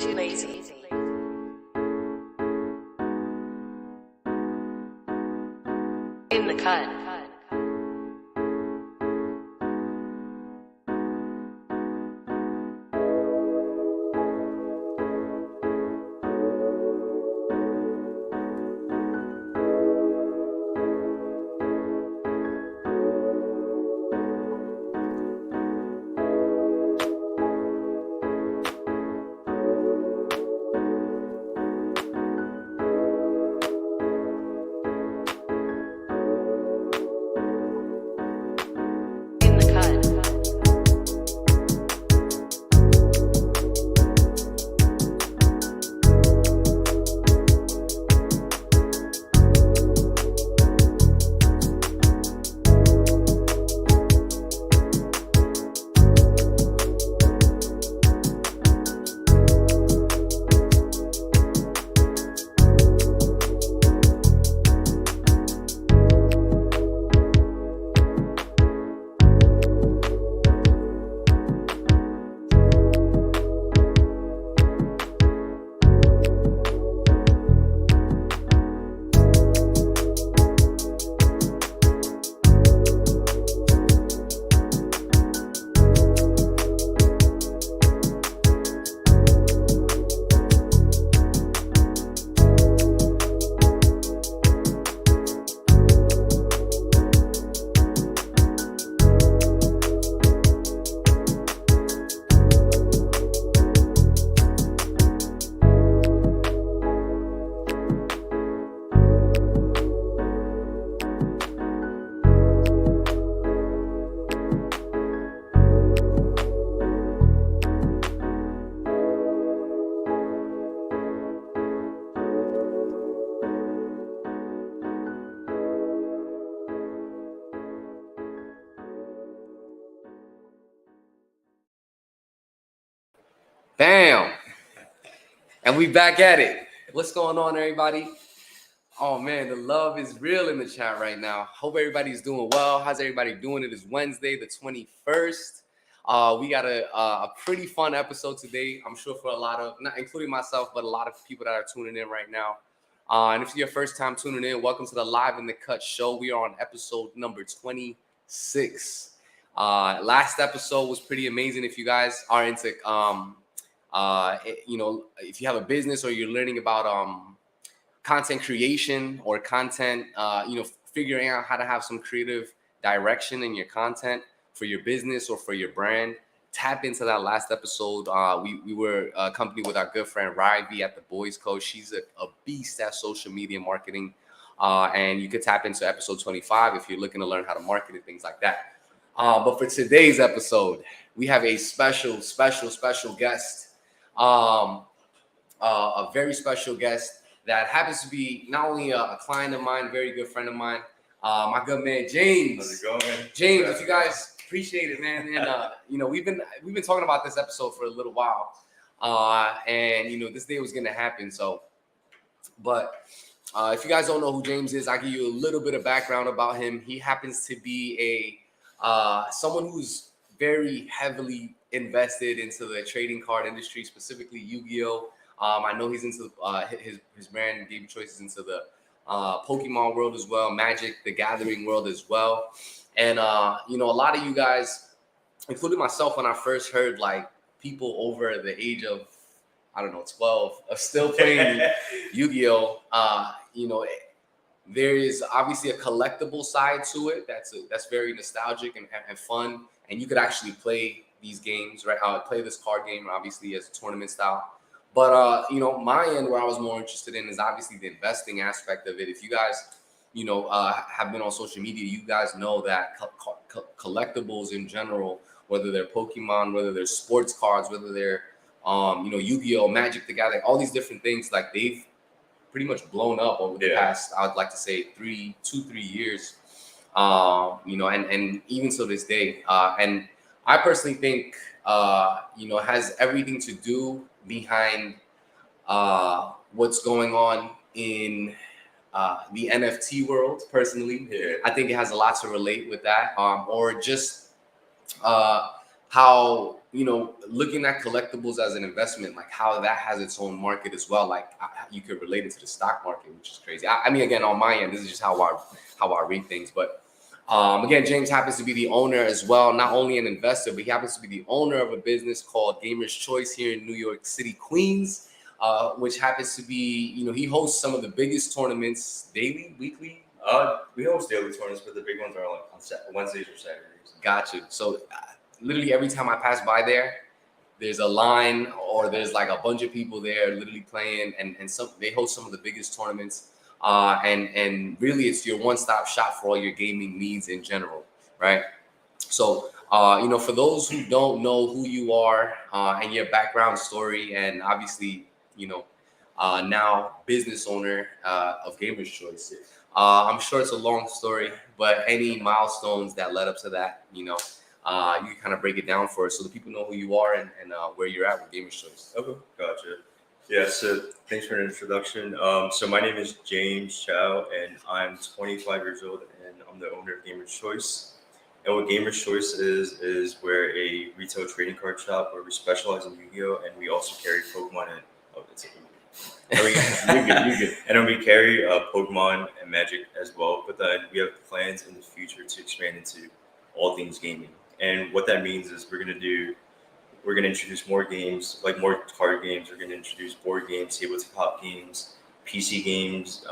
Too lazy. In the cut. Bam! And we back at it. What's going on, everybody? Oh man, the love is real in the chat right now. Hope everybody's doing well. How's everybody doing? It is Wednesday, the 21st. We got a pretty fun episode today. I'm sure for a lot of, not including myself, but a lot of people that are tuning in right now. And if it's your first time tuning in, welcome to the Live in the Cut show. We are on episode number 26. Last episode was pretty amazing. If you guys are into if you have a business or you're learning about content creation or content, figuring out how to have some creative direction in your content for your business or for your brand, tap into that last episode. We were accompanied with our good friend Raffel at the Boys Coach. She's a beast at social media marketing. And you could tap into episode 25 if you're looking to learn how to market and things like that. But for today's episode, we have a special guest. A very special guest that happens to be not only a client of mine, very good friend of mine, my good man James. How's it going? James, if you guys appreciate it, man, and we've been talking about this episode for a little while, and this day was gonna happen. So, but if you guys don't know who James is, I'll give you a little bit of background about him. He happens to be someone who's very heavily invested into the trading card industry, specifically Yu-Gi-Oh. I know he's into his brand, David Choice, is into the Pokemon world as well, Magic the Gathering world as well. And a lot of you guys, including myself, when I first heard like people over the age of 12 are still playing Yu-Gi-Oh. There is obviously a collectible side to it that's very nostalgic and fun, and you could actually play these games, right? Play this card game, obviously, as a tournament style. But my end, where I was more interested in is obviously the investing aspect of it. If you guys, have been on social media, you guys know that collectibles in general, whether they're Pokemon, whether they're sports cards, whether they're Yu-Gi-Oh, Magic the Gathering, all these different things, like they've pretty much blown up over the past, I would like to say 3 years, and even to this day. And I personally think, it has everything to do behind what's going on in the NFT world. Personally, I think it has a lot to relate with that, or just how looking at collectibles as an investment, like how that has its own market as well. Like you could relate it to the stock market, which is crazy. I mean, again, on my end, this is just how I read things. But again, James happens to be the owner as well, not only an investor, but he happens to be the owner of a business called Gamers Choice here in New York City, Queens, which happens to be, he hosts some of the biggest tournaments daily, weekly. We host daily tournaments, but the big ones are like on Wednesdays or Saturdays. Got you. So literally every time I pass by there's a line or there's like a bunch of people there literally playing, and they host some of the biggest tournaments. And really it's your one-stop shop for all your gaming needs in general, right? So for those who don't know who you are and your background story, and obviously now business owner of Gamers Choice, I'm sure it's a long story, but any milestones that led up to that, you can kind of break it down for us so the people know who you are and where you're at with Gamers Choice. Okay, gotcha. Yeah, so thanks for an introduction. So my name is James Chow, and I'm 25 years old, and I'm the owner of Gamers Choice. And what Gamers Choice is we're a retail trading card shop where we specialize in Yu-Gi-Oh, and we also carry Pokemon and you good. And then we carry Pokemon and Magic as well. But then we have plans in the future to expand into all things gaming. And what that means is we're gonna introduce more games, like more card games. We're gonna introduce board games, tabletop games, PC games,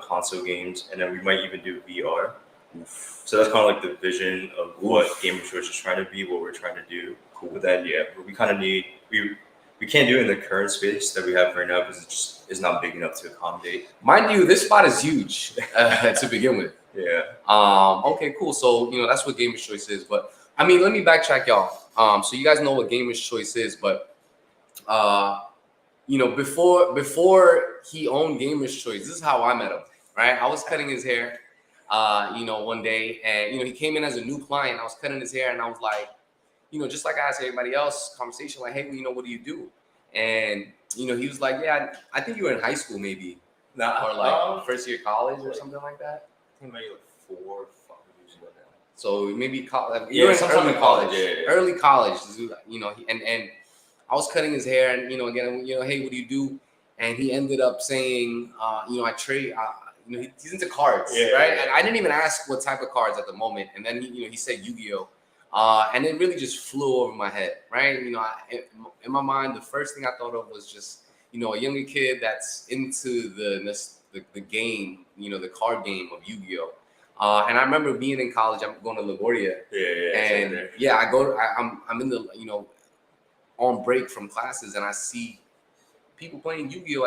console games, and then we might even do VR. Oof. So that's kind of like the vision of what Gamers Choice is trying to be, what we're trying to do. Cool. But then we kind of need we can't do it in the current space that we have right now because it just is not big enough to accommodate. Mind you, this spot is huge to begin with. Yeah. Okay, cool. So that's what Gamers Choice is. But I mean, let me backtrack, y'all. So you guys know what Gamers Choice is, but before he owned Gamers Choice, this is how I met him. Right? I was cutting his hair, one day, and he came in as a new client. I was cutting his hair, and I was like, just like I asked everybody else, conversation like, hey, what do you do? And he was like, yeah, I think you were in high school maybe, or like first year college or something like that. I think maybe like 4 or 5 years ago now. So maybe college. Yeah, sometime in college. Yeah. Early college. And I was cutting his hair, and again, hey, what do you do? And he ended up saying, I trade. He's into cards, right? Yeah. And I didn't even ask what type of cards at the moment, and then he said Yu-Gi-Oh. And it really just flew over my head, right? In my mind, the first thing I thought of was just, a younger kid that's into the game, the card game of Yu-Gi-Oh. And I remember being in college. I'm going to LaGuardia. Yeah. And I'm in the on break from classes, and I see people playing Yu-Gi-Oh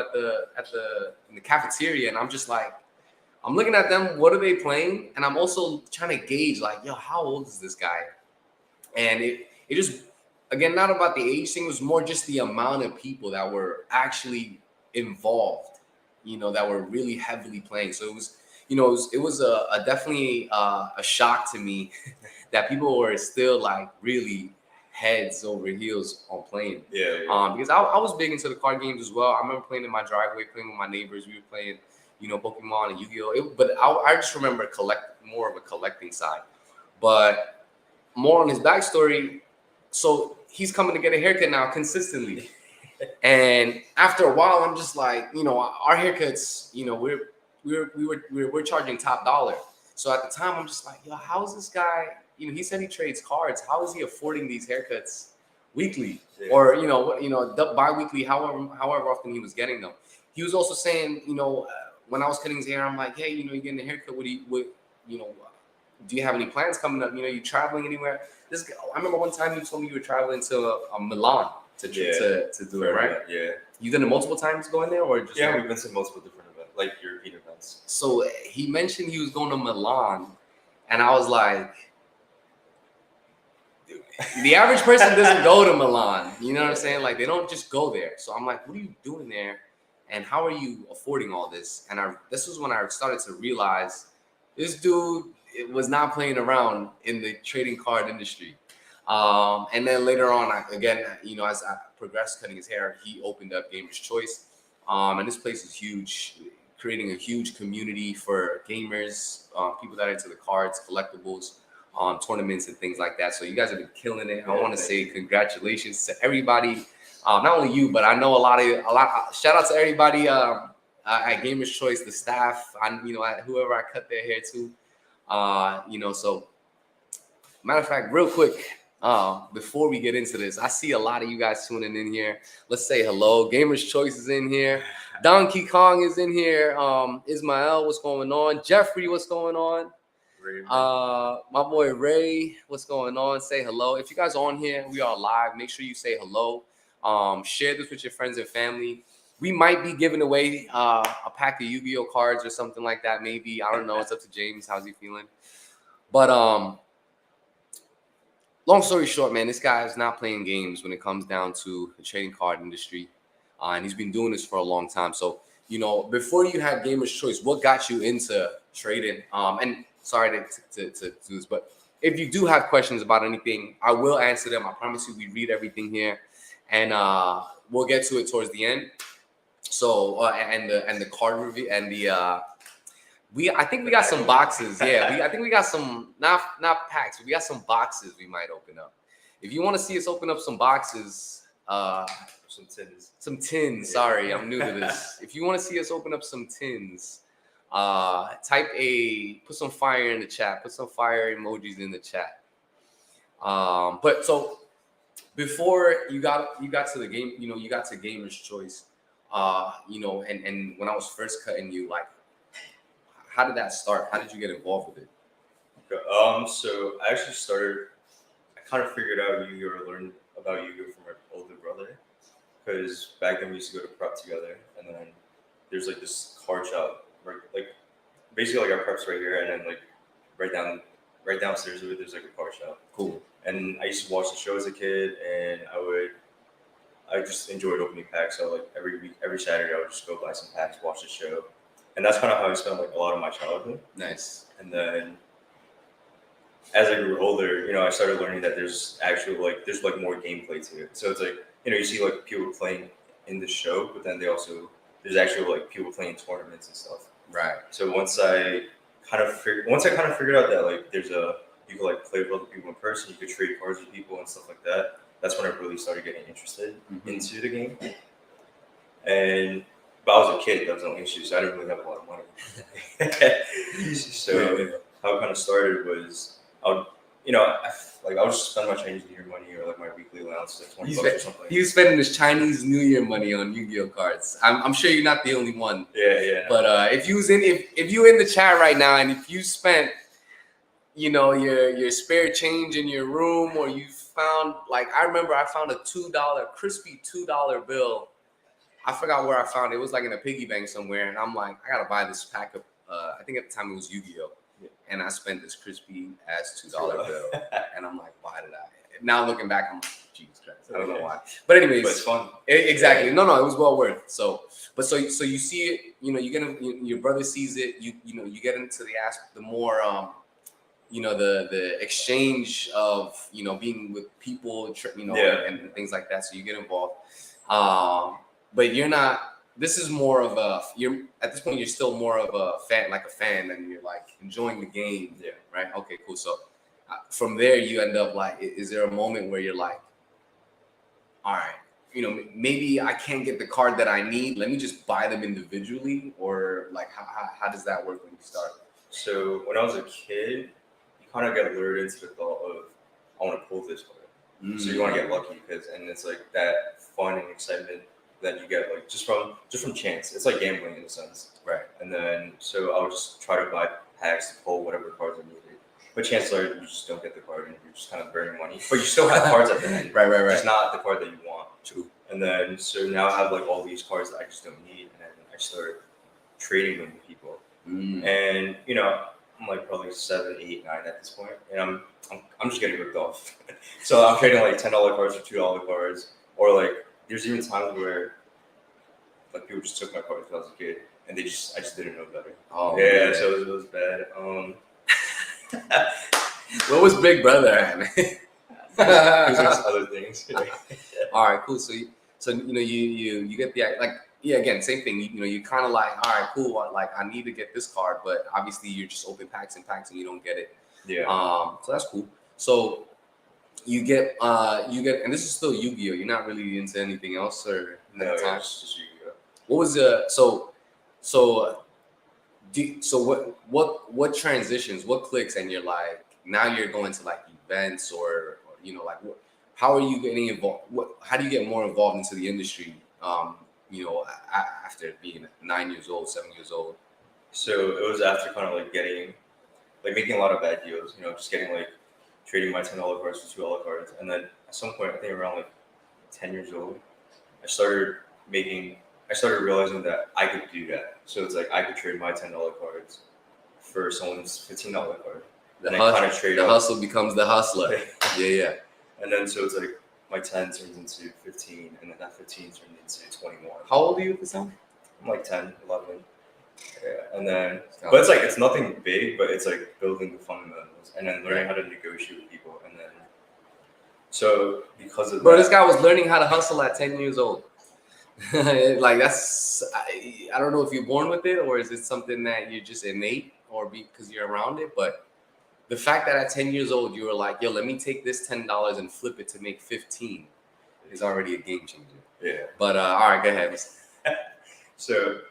in the cafeteria, and I'm just like, I'm looking at them. What are they playing? And I'm also trying to gauge, like, how old is this guy? And it just, again, not about the age thing. It was more just the amount of people that were actually involved, that were really heavily playing. So it was, it was a definitely a shock to me that people were still like really heads over heels on playing. Yeah. Because I was big into the card games as well. I remember playing in my driveway, playing with my neighbors. We were playing, Pokemon and Yu-Gi-Oh. But I just remember more of a collecting side. But more on his backstory. So he's coming to get a haircut now consistently. And after a while, I'm just like, our haircuts, we're charging top dollar. So at the time, I'm just like, how is this guy? He said he trades cards. How is he affording these haircuts weekly or bi-weekly, however often he was getting them? He was also saying, when I was cutting his hair, I'm like, hey, you're getting a haircut. Do you have any plans coming up? You traveling anywhere? This guy, I remember one time you told me you were traveling to Milan to do it, right? Yeah. You've done it multiple times going there, or just we've been to multiple different events, like European events. So he mentioned he was going to Milan, and I was like, the average person doesn't go to Milan. You know what I'm saying? Like, they don't just go there. So I'm like, what are you doing there? And how are you affording all this? And this was when I started to realize this dude was not playing around in the trading card industry. And then later on, as I progressed cutting his hair, he opened up Gamers Choice. And this place is huge, creating a huge community for gamers, people that are into the cards, collectibles. on tournaments and things like that. So you guys have been killing it. I want to say congratulations to everybody. Not only you, but I know a lot. Shout out to everybody at Gamers Choice, the staff. Whoever I cut their hair to. So matter of fact, real quick, before we get into this, I see a lot of you guys tuning in here. Let's say hello. Gamers Choice is in here. Donkey Kong is in here. Ismael, what's going on? Jeffrey, what's going on? My boy Ray, what's going on? Say hello. If you guys are on here, we are live. Make sure you say hello. Share this with your friends and family. We might be giving away a pack of Yu-Gi-Oh cards or something like that. Maybe, I don't know. It's up to James. How's he feeling? But long story short, man, this guy is not playing games when it comes down to the trading card industry, and he's been doing this for a long time. So, before you had Gamers Choice, what got you into trading? And sorry to do this, but if you do have questions about anything, I will answer them. I promise you, we read everything here, and we'll get to it towards the end. So, and the card review and the I think we got some boxes. Yeah, I think we got some not packs, but we got some boxes we might open up. If you want to see us open up some boxes, some tins. Sorry, I'm new to this. If you want to see us open up some tins, put some fire in the chat. Put some fire emojis in the chat. But so before you got to the game, you got to Gamer's Choice, and when I was first cutting you, like, how did that start? How did you get involved with it? Okay. So I actually I kind of figured out Yu-Gi-Oh! Or learned about Yu-Gi-Oh! From my older brother. Because back then we used to go to prep together. And then there's like this card shop, basically like our prep's right here. And then like right downstairs of it, there's like a card shop. Cool. And I used to watch the show as a kid, and I just enjoyed opening packs. So like every Saturday I would just go buy some packs, watch the show. And that's kind of how I spent like a lot of my childhood. Nice. And then as I grew older, I started learning that there's actually there's more gameplay to it. So it's like, you see like people playing in the show, but then there's actually like people playing tournaments and stuff. Right. So once I kind of figured out that like you could like play with other people in person, you could trade cards with people and stuff like that. That's when I really started getting interested into the game. But I was a kid, that was the only issue, so I didn't really have a lot of money. So how it kind of started was I would just spend my Chinese New Year money or like my weekly allowance, like $20 or something. He was spending his Chinese New Year money on Yu-Gi-Oh cards. I'm sure you're not the only one. Yeah. But if you in the chat right now, and if you spent, your spare change in your room, or you found, like, I remember I found a crispy $2 bill. I forgot where I found it. It was like in a piggy bank somewhere, and I'm like, I gotta buy this pack of. I think at the time it was Yu-Gi-Oh, and I spent this crispy ass $2 bill, and I'm like, why did I? Now looking back, I'm like, Jesus Christ, I don't know why. But anyways, but it's fun. Exactly. No, it was well worth. So you see it. Your brother sees it. You get into the more the exchange of being with people, and things like that. So you get involved. But you're not. This is more of at this point you're still more of a fan, and you're like enjoying the game. Yeah. Right. Okay. Cool. So from there you end up like, is there a moment where you're like, all right, maybe I can't get the card that I need. Let me just buy them individually, or like how does that work when you start? So when I was a kid, you kind of get lured into the thought of, I want to pull this card. So you want to get lucky and it's like that fun and excitement that you get like just from chance. It's like gambling in a sense. Right. And then so I would just try to buy packs to pull whatever cards I needed. But chances are you just don't get the card and you're just kind of burning money. But you still have cards at the end. Right. It's not the card that you want. True. And then so now I have like all these cards that I just don't need, and then I start trading them with people. And I'm like probably 7, 8, 9 at this point, and I'm just getting ripped off. So I'm trading like $10 cards for $2 cards, or like there's even times where like people just took my cards when I was a kid, and I just didn't know better. Oh yeah, man. so it was bad. What was Big Brother at, man? He was doing other things. All right, cool. So you get the again, same thing. You kind of like, all right, cool. Like, I need to get this card, but obviously you're just open packs and you don't get it. Yeah. So that's cool. So you get, and this is still Yu-Gi-Oh. You're not really into anything else, or No, at the time. it's just Yu-Gi-Oh. What was what transitions, what clicks, and you're like, now you're going to like events, or like how are you getting involved? How do you get more involved into the industry? After being 9 years old, 7 years old. So it was after kind of like making a lot of bad deals, just getting like trading my $10 cards for $2 cards. And then at some point, I think around like 10 years old, I started realizing that I could do that. So it's like I could trade my $10 cards for someone's $15 card. And then kind of trade the up. hustle becomes the hustler. Yeah. And then so it's like my 10 turns into 15, and then that 15 turned into 21. How old are you at this time? I'm like 10, 11. Yeah, and then, but it's like, it's nothing big, but it's like building the fundamentals and then learning how to negotiate with people. And then, so because of this guy was learning how to hustle at 10 years old. Like I don't know if you're born with it, or is it something that you're just innate, or because you're around it. But the fact that at 10 years old, you were like, yo, let me take this $10 and flip it to make 15 is already a game changer. Yeah. But all right, go ahead. So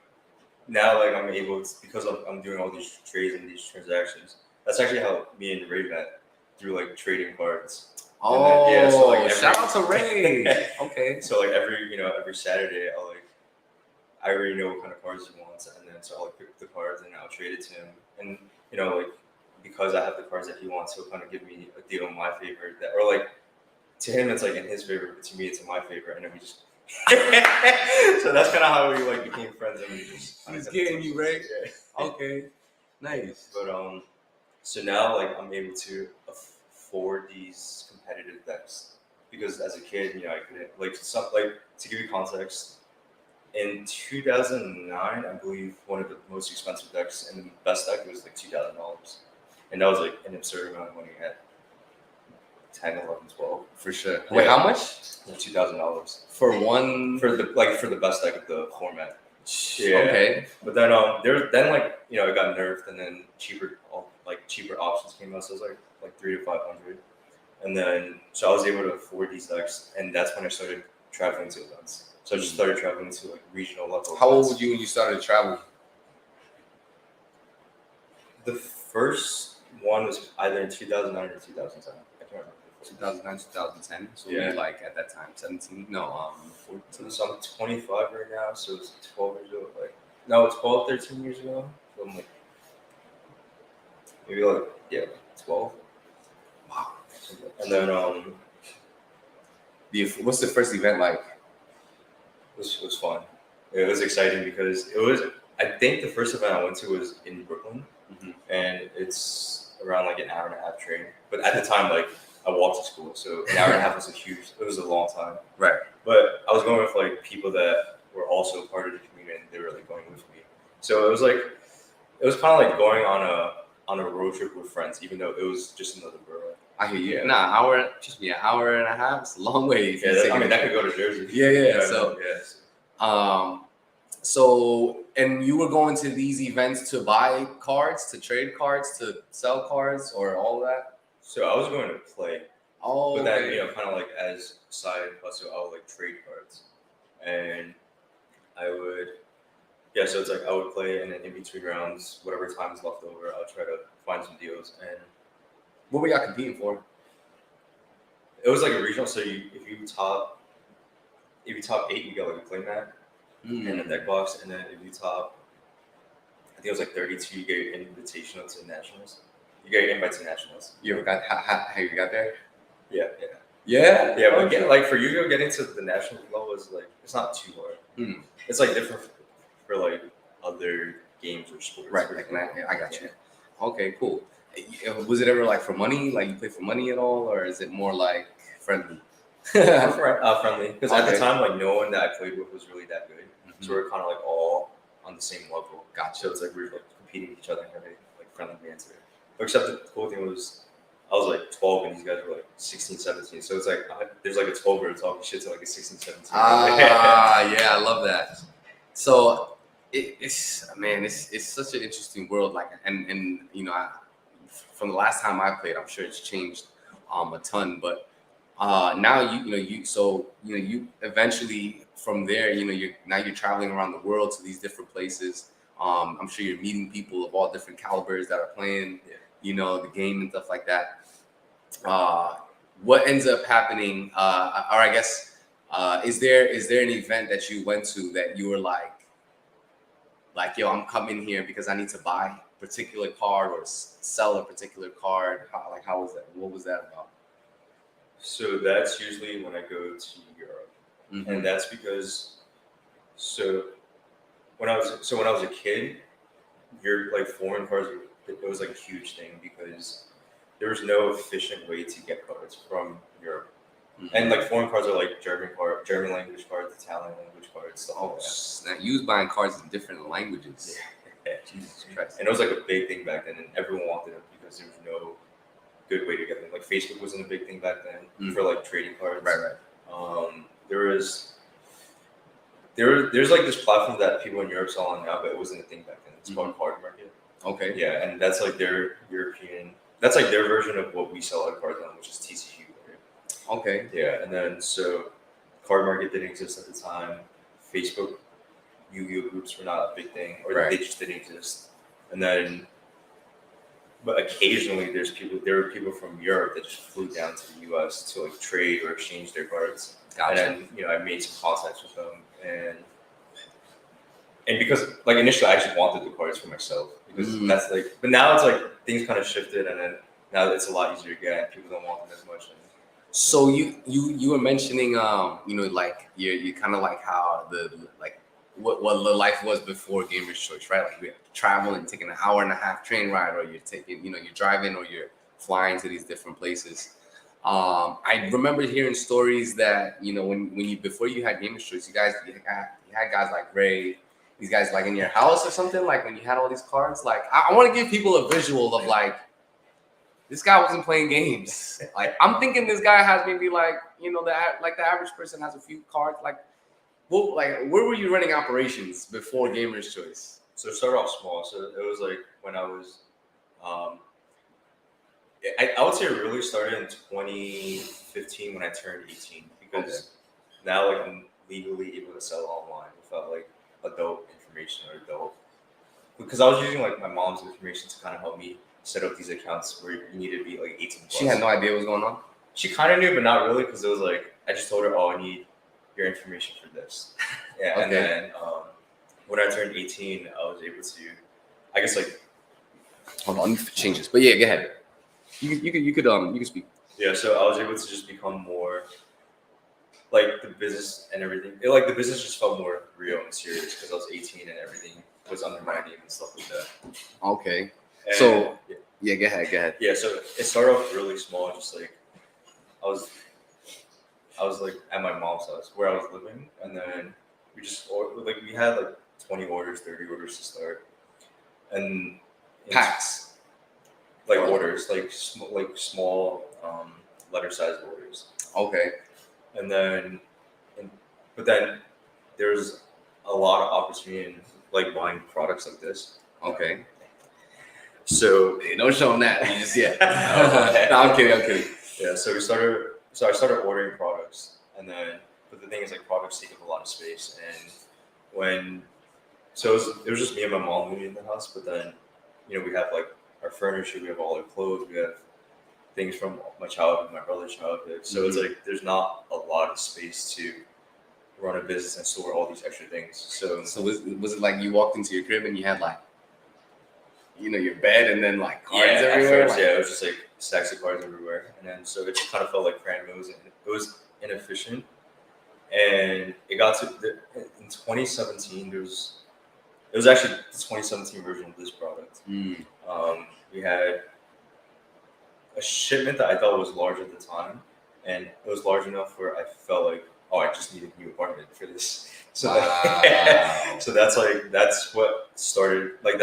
now, like, I'm able to, because I'm doing all these trades and these transactions. That's actually how me and Ray met, through like trading cards. Oh, then, so like shout out to Ray. Okay. So like every Saturday, I already know what kind of cards he wants, and then so I'll pick the cards and I'll trade it to him. And like, because I have the cards that he wants, he'll kind of give me a deal in my favor, or like to him it's like in his favor, but to me it's in my favor, and then we just. So that's kind of how we like became friends, and we just. He's getting you, right? Yeah. Okay. Nice. But so now like I'm able to afford these competitive decks, because as a kid, I couldn't, like, to give you context. In 2009, I believe one of the most expensive decks and the best deck was like $2,000, and that was like an absurd amount of money at 10, 11, 12. For sure. Yeah. Wait, how much? $2,000 For one? for the best deck of the format. Yeah. Okay. But then it got nerfed, and then cheaper options came out, so it was like 300 to 500, and then so I was able to afford these decks, and that's when I started traveling to events. So I just started traveling to like regional level. How old were you when you started traveling? The first one was either in 2009 or 2010. I can't remember. 2009, 2010. So Yeah. we like at that time 17. No, 14. So I'm 25 right now. So it's 12 years ago. 12, 13 years ago. So I'm like maybe 12. Wow. And then what's the first event like? It was fun. It was exciting because I think the first event I went to was in Brooklyn, and it's around like an hour and a half train. But at the time, like, I walked to school, so an hour and a half it was a long time. Right. But I was going with like people that were also part of the community, and they were like going with me. So it was kind of like going on a road trip with friends, even though it was just another borough. I hear you. Nah, an hour and a half. It's a long way. Yeah, that could go to Jersey. Yeah. So And you were going to these events to buy cards, to trade cards, to sell cards, or all of that? So I was going to play. Oh, but then, okay. kind of like as a side hustle, I would like trade cards, and I would, so it's like I would play, and then in between rounds, whatever time is left over, I'll try to find some deals. And what were y'all competing for? It was like a regional, so if you top 8, you get like a play mat and a deck box, and then if you top, I think it was like 32, you get an invitational to nationals. You get invited to nationals. You ever got? How you got there? Yeah. Yeah. But like for Yu-Gi-Oh, getting to the national level is like, it's not too hard. It's like different for like other games or sports. Right. I got you. Okay. Cool. Was it ever like for money? Like you play for money at all, or is it more like friendly? Friendly, because at the time, like, no one that I played with was really that good, so we were kind of like all on the same level. Gotcha. So it's like we were like competing with each other and having like friendly banter. Except the cool thing was, I was like 12 and these guys were like 16, 17. So it's like there's like a 12-year-old talking shit to like a 16, 17. Yeah, I love that. So it's such an interesting world. Like, and from the last time I played, I'm sure it's changed a ton. But now you eventually from there, you're traveling around the world to these different places. I'm sure you're meeting people of all different calibers that are playing, the game and stuff like that. What ends up happening, or I guess, is there an event that you went to that you were like, yo, I'm coming here because I need to buy a particular card or sell a particular card? How was that? What was that about? So that's usually when I go to Europe, and that's because when I was a kid, like foreign cards, it was like a huge thing because there was no efficient way to get cards from Europe. And like foreign cards are like German language cards, Italian language cards, stuff like that. Now you was buying cards in different languages. Yeah. Jesus Christ. And it was like a big thing back then, and everyone wanted them because there was no good way to get them. Like Facebook wasn't a big thing back then for like trading cards. Right. There's like this platform that people in Europe sell on now, but it wasn't a thing back then. It's called Card Market. Okay. Yeah, and that's like their European. That's like their version of what we sell at cards on, which is TCU. Right? Okay. Yeah, and then so Card Market didn't exist at the time. Facebook, Yu-Gi-Oh groups were not a big thing, or they just didn't exist. And then, but occasionally there were people from Europe that just flew down to the U.S. to like trade or exchange their cards. Gotcha. And then I made some contacts with them, and because like initially I actually wanted the cards for myself because that's like, but now it's like things kind of shifted, and then now it's a lot easier to get. People don't want them as much. So you were mentioning like you kind of like how what the life was before Gamer's Choice, right? Like you have to travel and taking an hour and a half train ride, or you're taking you're driving or you're flying to these different places. I remember hearing stories that when you before you had Gamer's Choice, you had guys like Ray, these guys like in your house or something, like when you had all these cards. Like I want to give people a visual of like, this guy wasn't playing games. Like I'm thinking this guy has maybe like the average person has a few cards. Like where were you running operations before Gamer's Choice? So it started off small. So it was like when I was, I would say it really started in 2015 when I turned 18 because now like I'm legally able to sell online without like adult information or adult. Because I was using like my mom's information to kind of help me set up these accounts where you need to be like 18 plus. She had no idea what was going on? She kind of knew, but not really, because it was like, I just told her, oh, I need your information for this. Yeah, okay. And then when I turned 18, I was able to, I guess like... Hold on, let me change this. But yeah, go ahead. You could speak. Yeah, so I was able to just become more, like the business and everything. The business just felt more real and serious because I was 18 and everything was under my name and stuff like that. Okay. And so go ahead. Yeah, so it started off really small, just like I was like at my mom's house where I was living, and then we had like 20 orders, 30 orders to start, and packs, like orders, like small letter size orders. Okay. But then there's a lot of opportunity in like buying products like this. Okay. So hey, don't show them that. You just No, I'm kidding. Yeah. So I started ordering products, but the thing is like products take up a lot of space, and it was just me and my mom moving in the house. But then, we have like our furniture, we have all our clothes, we have things from my childhood, my brother's childhood. So it's like there's not a lot of space to run a business and store all these extra things. So was it like you walked into your crib and you had like, your bed and then like cards everywhere? At first, it was just like stacks of cards everywhere. And then so it just kind of felt like cram. It was inefficient. And it got to in 2017, it was actually the 2017 version of this product. We had a shipment that I thought was large at the time, and it was large enough where I felt like, oh, I just need a new apartment for this. So that's what started. Like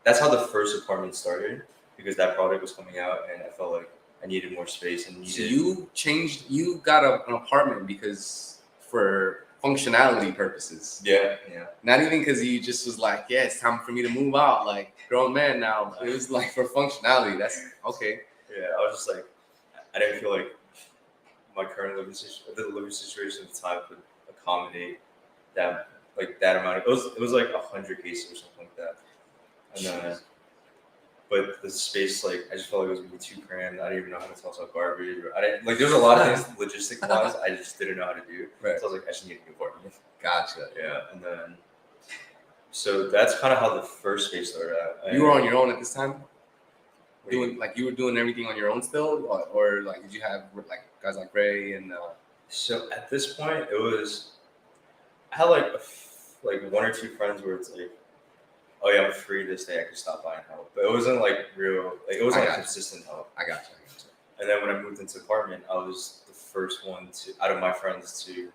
that's how the first apartment started, because that product was coming out, and I felt like I needed more space. So you got an apartment because for functionality purposes. Yeah. Not even because you just was like, yeah, it's time for me to move out, like grown man now. It was like for functionality. That's okay. Yeah, I was just like, I didn't feel like my current living situation at the time could accommodate that amount. It was like 100 cases or something like that. And then, but the space, like, I just felt like it was gonna be too crammed. I didn't even know how to toss out garbage. Or I didn't like. There's a lot of things logistic wise I just didn't know how to do. Right. So I was like, I just need a new apartment. Gotcha. Yeah, and then, so that's kind of how the first space started out. You were on your own at this time? Doing Doing like you were doing everything on your own still, or like did you have like guys like Ray and? So at this point, it was I had like one or two friends where it's like, oh yeah, I'm free this day, I can stop by and help. But it wasn't like real, like it wasn't like consistent help. I got you. And then when I moved into apartment, I was the first one out of my friends to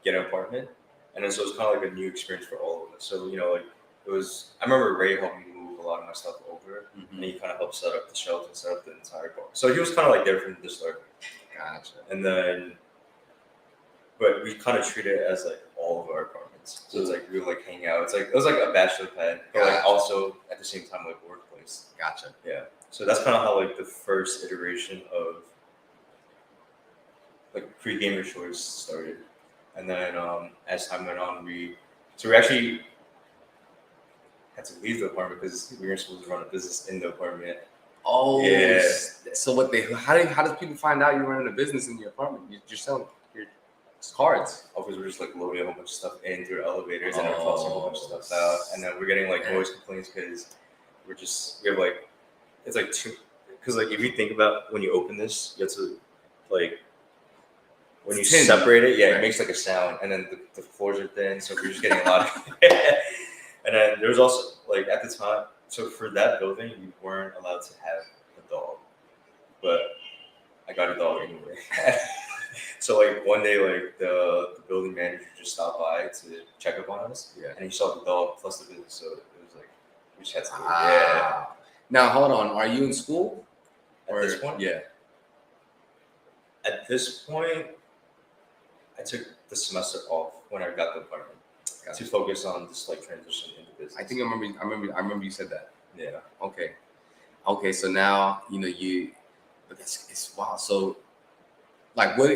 get an apartment, and then so it was kind of like a new experience for all of us. So like it was. I remember Ray helped me move a lot of my stuff over, and he kind of helped set up the shelves and set up the entire bar. So he was kind of like there from the start. Gotcha. And then, but we kind of treated it as like all of our apartments. So it's like we would like hang out. It was like a bachelor pad, but like also at the same time like workplace. Gotcha. Yeah. So that's kind of how like the first iteration of like pre-gamer Choice started, and then as time went on, we actually had to leave the apartment because we were supposed to run a business in the apartment. Oh yeah. So how does people find out you're running a business in your apartment? You're selling your cards. Because we're just like loading a whole bunch of stuff in through elevators and we're tossing a whole bunch of stuff out, and then we're getting like noise complaints because we have like it's like two. Because like if you think about when you open this, you have to like when you separate it, it makes like a sound, and then the floors are thin, so we're just getting a lot of. And then there was also like at the time, so for that building, you weren't allowed to have a dog, but I got a dog anyway. So like one day, like the building manager just stopped by to check up on us, and he saw the dog plus the business, so it was like we just had to do it. Yeah. Now hold on, are you in school? At this point? Yeah. At this point, I took the semester off when I got the apartment to focus on this like transition into business. I think I remember you said that. Yeah. Okay. So now but it's wow. So like, was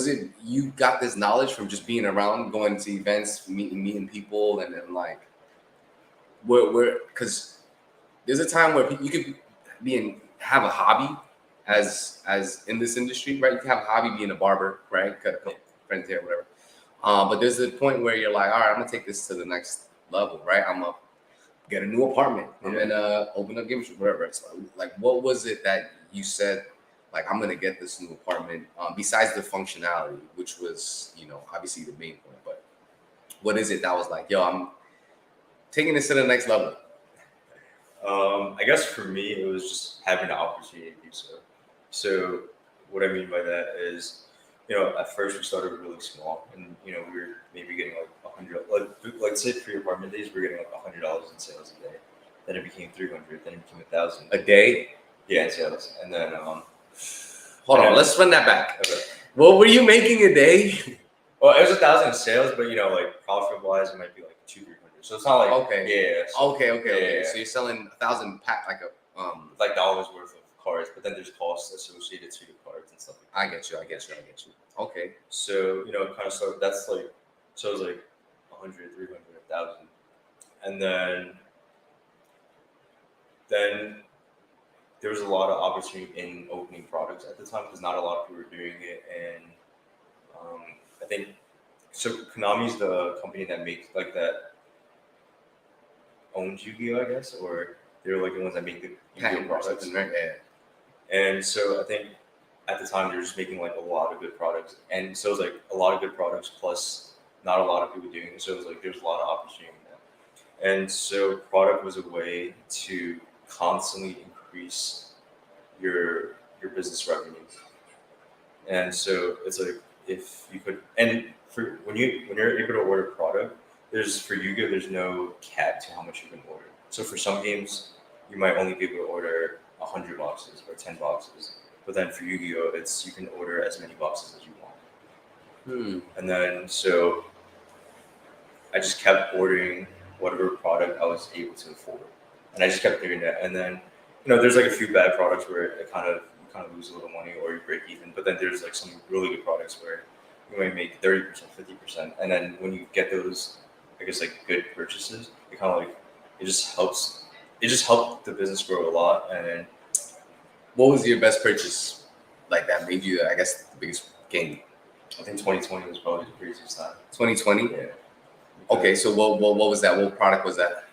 it you got this knowledge from just being around, going to events, meeting people, and then like, where because there's a time where you could have a hobby as in this industry, right? You can have a hobby being a barber, right? Cut a couple friends hair, whatever. But there's a point where you're like, all right, I'm gonna take this to the next level, right? I'm gonna get a new apartment. I'm gonna open up games, whatever. So, like, what was it that you said, like, I'm gonna get this new apartment? Besides the functionality, which was, obviously the main point, but what is it that was like, yo, I'm taking this to the next level? I guess for me, it was just having the opportunity to do so. So what I mean by that is, at first we started really small, and we were maybe getting like 100, like say pre-apartment days, we were getting like $100 in sales a day. Then it became 300. Then it became 1,000 a day. Yeah, in sales, and then hold on, let's run that back. Okay. What were you making a day? Well, it was 1,000 in sales, but like profit wise, it might be like 200-300. So it's not like okay. So, okay. So you're selling 1,000 pack like dollars worth of cards, but then there's costs associated to the cards and stuff like that. I get you. Okay. So kind of started. That's like so it was like 100, 300, 1,000, and then there was a lot of opportunity in opening products at the time because not a lot of people were doing it, and I think so. Konami's the company that makes like that owns Yu-Gi-Oh, I guess, or they're like the ones that make the Yu-Gi-Oh products, right? Yeah. And so I think at the time they were just making like a lot of good products, and so it was like a lot of good products plus not a lot of people doing it. So it was like there's a lot of opportunity in that, and so product was a way to constantly increase your business revenue. And so it's like if you could, and for when you're able to order product, for Yu-Gi-Oh, there's no cap to how much you can order. So for some games, you might only be able to order 100 boxes or 10 boxes. But then for Yu-Gi-Oh, you can order as many boxes as you want. And then so I just kept ordering whatever product I was able to afford, and I just kept doing that. And then there's like a few bad products where you kind of lose a little money or you break even, but then there's like some really good products where you might make 30%, 50%, and then when you get those, I guess like good purchases, it kind of like it just helps. It just helped the business grow a lot. And What was your best purchase like that made you, I guess, the biggest gain? I think 2020 was probably the craziest time. 2020? Yeah. Okay, so what was that? What product was that?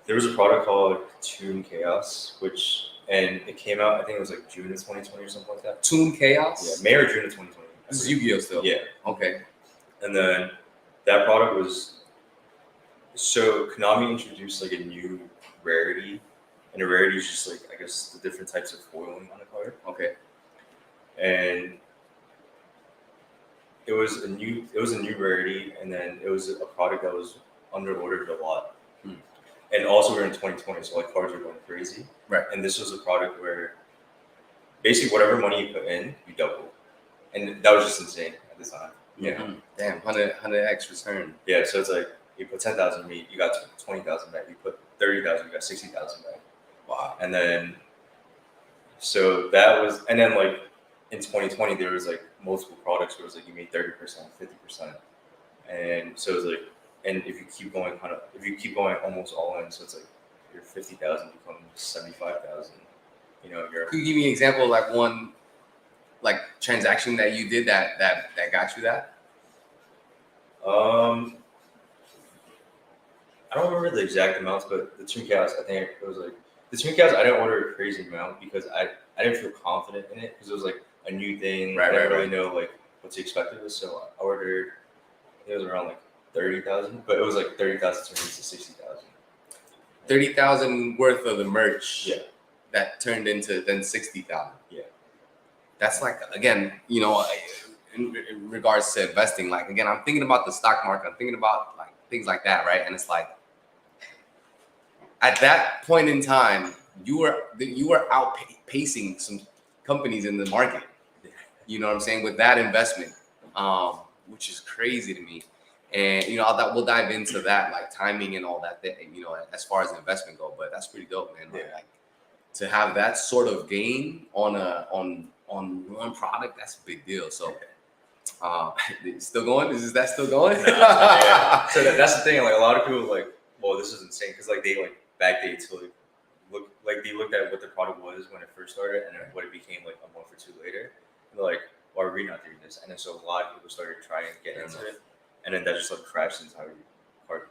There was a product called Toon Chaos, and it came out, I think it was like June of 2020 or something like that. Toon Chaos? Yeah, May or June of 2020. This is Yu-Gi-Oh still? Yeah. Okay. And then that product was, so Konami introduced like a new rarity, and a rarity is just like, I guess, the different types of foiling on a card. Okay. And it was a new rarity, and then it was a product that was under ordered a lot. And also we're in 2020, so like cards are going crazy. Right. And this was a product where basically whatever money you put in, you double. And that was just insane at the time. Yeah. Mm-hmm. Damn, 100x return. Yeah, so it's like you put 10,000 meat, you got 20,000 back. You put 30,000, you got 60,000 back. Wow. And then so that was, and then like in 2020 there was like multiple products where it was like you made 30%, 50%. And so it was like, and if you keep going almost all in, so it's like your 50,000 becomes 75,000. You're. Could you give me an example of like one like transaction that you did that got you that? I don't remember the exact amounts, but the Toon Chaos, I think it was like the Toon Chaos. I didn't order a crazy amount because I didn't feel confident in it because it was like a new thing. I didn't really know like what to expect of it, so I ordered. It was around like 30,000, but it was like 30,000 turned into 60,000. 30,000 worth of the merch. Yeah. That turned into then 60,000. Yeah. That's like, again, in regards to investing, like, again, I'm thinking about the stock market. I'm thinking about like things like that, right? And it's like, at that point in time, you were outpacing some companies in the market. You know what I'm saying? With that investment, which is crazy to me. And we'll dive into that, like timing and all that thing, as far as the investment go. But that's pretty dope, man. Like to have that sort of gain on one product, that's a big deal. So, still going? Is that still going? Yeah. So that's the thing. Like a lot of people like, well, this is insane because like they like backdate to they looked at what the product was when it first started and then what it became like a month or two later. And they're like, why are we not doing this? And then so a lot of people started trying to get into it. And then that just like crashed the entire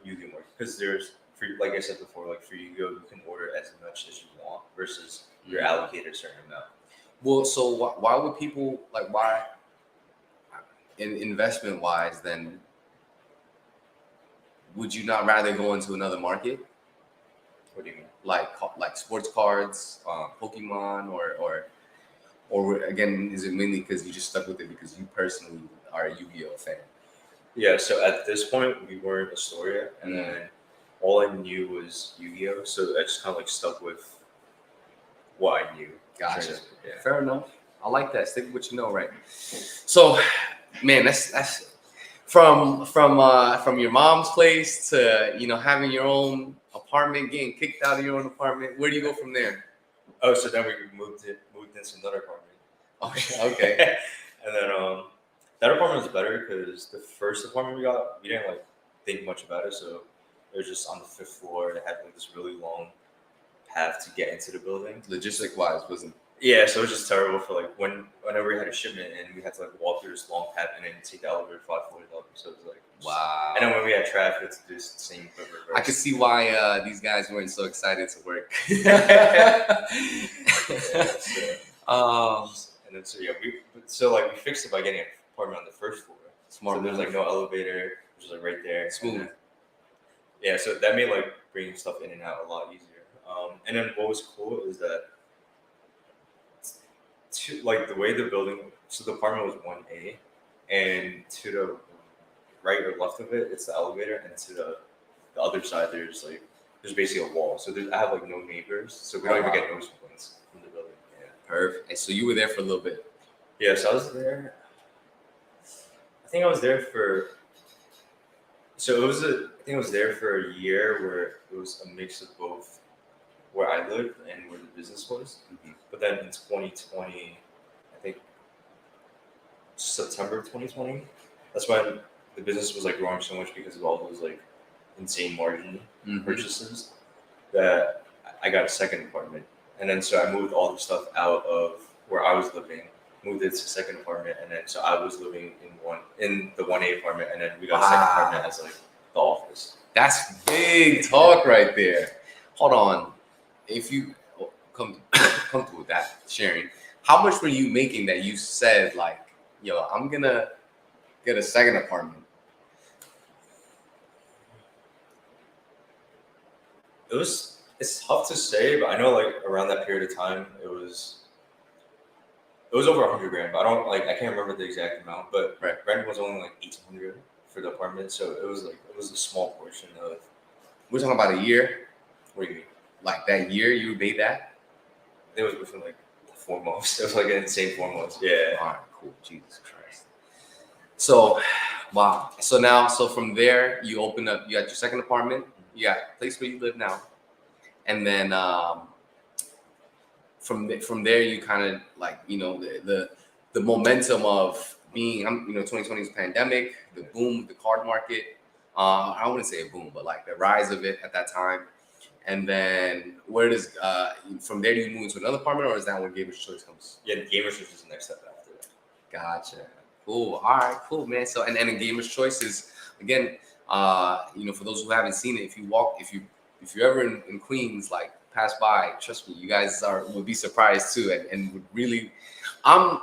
Yu-Gi-Oh market because like I said before, like for Yu-Gi-Oh you can order as much as you want versus you're allocated a certain amount. Well, so why would people why in investment wise then would you not rather go into another market? What do you mean? Like sports cards, Pokemon, or again, is it mainly because you just stuck with it because you personally are a Yu-Gi-Oh fan? Yeah, so at this point, we weren't a store yet, and then all I knew was Yu-Gi-Oh! So I just kind of like stuck with what I knew. Gotcha. Yeah. Fair enough. I like that. Stick with what you know, right? So, man, that's from your mom's place to having your own apartment, getting kicked out of your own apartment. Where do you go from there? Oh, so then we moved into another apartment. Okay. And then that apartment was better because the first apartment we got, we didn't like think much about it. So it was just on the 5th floor. It had like this really long path to get into the building. Logistic wise, wasn't. Yeah, so it was just terrible for like whenever we had a shipment and we had to like walk through this long path and then take the elevator 5 floors up. So it was like wow. And then when we had traffic, it's the same quick reverse. I could see why these guys weren't so excited to work. And then we fixed it by getting an apartment on the 1st floor. Smart. So there's like no elevator, which is like right there. Smooth. Yeah, so that made like bringing stuff in and out a lot easier. And then what was cool is that the way the building, so the apartment was 1A, and to the right or left of it, it's the elevator, and to the other side, there's basically a wall. So I have like no neighbors, so we don't even get noise complaints from the building. Yeah. Perfect. And so you were there for a little bit. Yeah, so I was there. think I was there for. So it was I think I was there for a year where it was a mix of both where I lived and where the business was. But then in 2020, I think September 2020, that's when the business was like growing so much because of all those like insane margin purchases that I got a second apartment. And then so I moved all the stuff out of where I was living, moved it to second apartment, and then so I was living in the 1A apartment, and then we got a second apartment as like the office. That's big talk right there. Hold on. If you come to that sharing, how much were you making that you said like, yo, I'm gonna get a second apartment? It's tough to say, but I know like around that period of time it was over 100 grand, but I can't remember the exact amount, but rent was only like 1,800 for the apartment, so it was a small portion of. We're talking about a year. What do you mean? Like that year you made that? It was within like 4 months. It was like an insane 4 months. Yeah. All right, cool. Jesus Christ. So, wow. So from there you opened up. You got your second apartment. You got a place where you live now, and then from there you kind of like, you know, the momentum of being, you know, 2020's pandemic, the boom of the card market. I wouldn't say a boom, but like the rise of it at that time. And then where does from there do you move into another apartment, or is that when Gamer's Choice comes? Yeah, Gamer's Choice is the next step after that. Gotcha. Cool. All right. Cool, man. So and in Gamer's Choice is again, you know, for those who haven't seen it, if you're ever in Queens, like pass by, trust me, you guys would be surprised too, and would really. I'm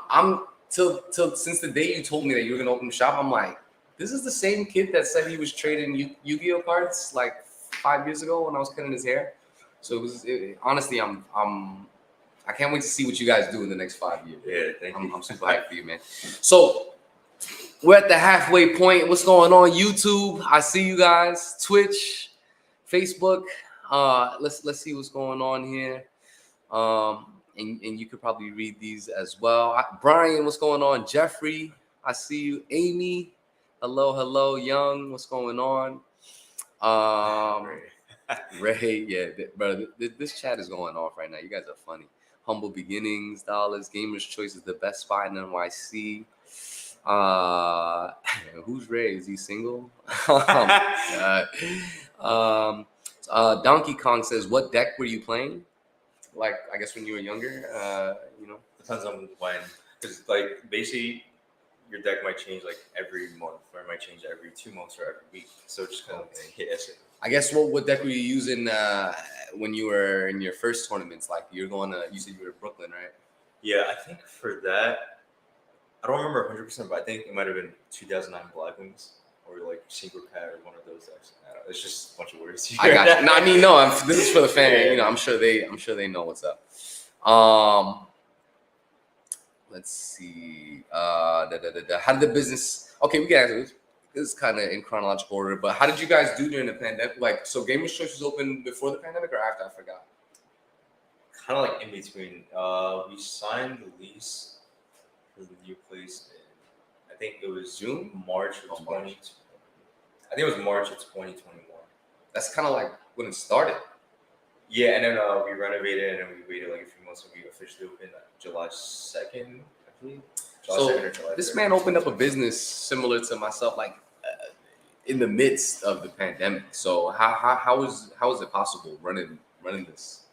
till since the day you told me that you were gonna open the shop, I'm like, this is the same kid that said he was trading Yu-Gi-Oh cards like 5 years ago when I was cutting his hair. So honestly, I can't wait to see what you guys do in the next 5 years. Yeah, thank you. I'm super hyped for you, man. So we're at the halfway point. What's going on YouTube? I see you guys. Twitch, Facebook. Let's see what's going on here. And you could probably read these as well. Brian, what's going on? Jeffrey, I see you. Amy, hello. Young, what's going on? Ray, yeah, brother, this chat is going off right now. You guys are funny. Humble Beginnings, Dollars, Gamer's Choice is the best spot in NYC. Who's Ray? Is he single? Donkey Kong says, what deck were you playing? Like, I guess when you were younger, you know? Depends on when. Because, like, basically, your deck might change, like, every month, or it might change every 2 months or every week. So just kind of hit it. I guess what deck were you using when you were in your first tournaments? Like, you said you were in Brooklyn, right? Yeah, I think for that, I don't remember 100%, but I think it might have been 2009 Black Wings. Or like Synchro Pad or one of those decks. I don't know. It's just a bunch of words. I got you. No, I mean, no. This is for the fan. Yeah. You know, I'm sure they know what's up. Let's see. How did the business? Okay, we got this is kind of in chronological order. But how did you guys do during the pandemic? Like, so Gamer's Choice was open before the pandemic or after? I forgot. Kind of like in between. We signed the lease for the new place. I think it was March of 2020. I think it was March of 2021. That's kind of like when it started. Yeah, and then we renovated, and then we waited like a few months, and we officially opened July 2nd, I believe. July 2nd or July 3rd. This man opened up a business similar to myself, like in the midst of the pandemic. So how is it possible running this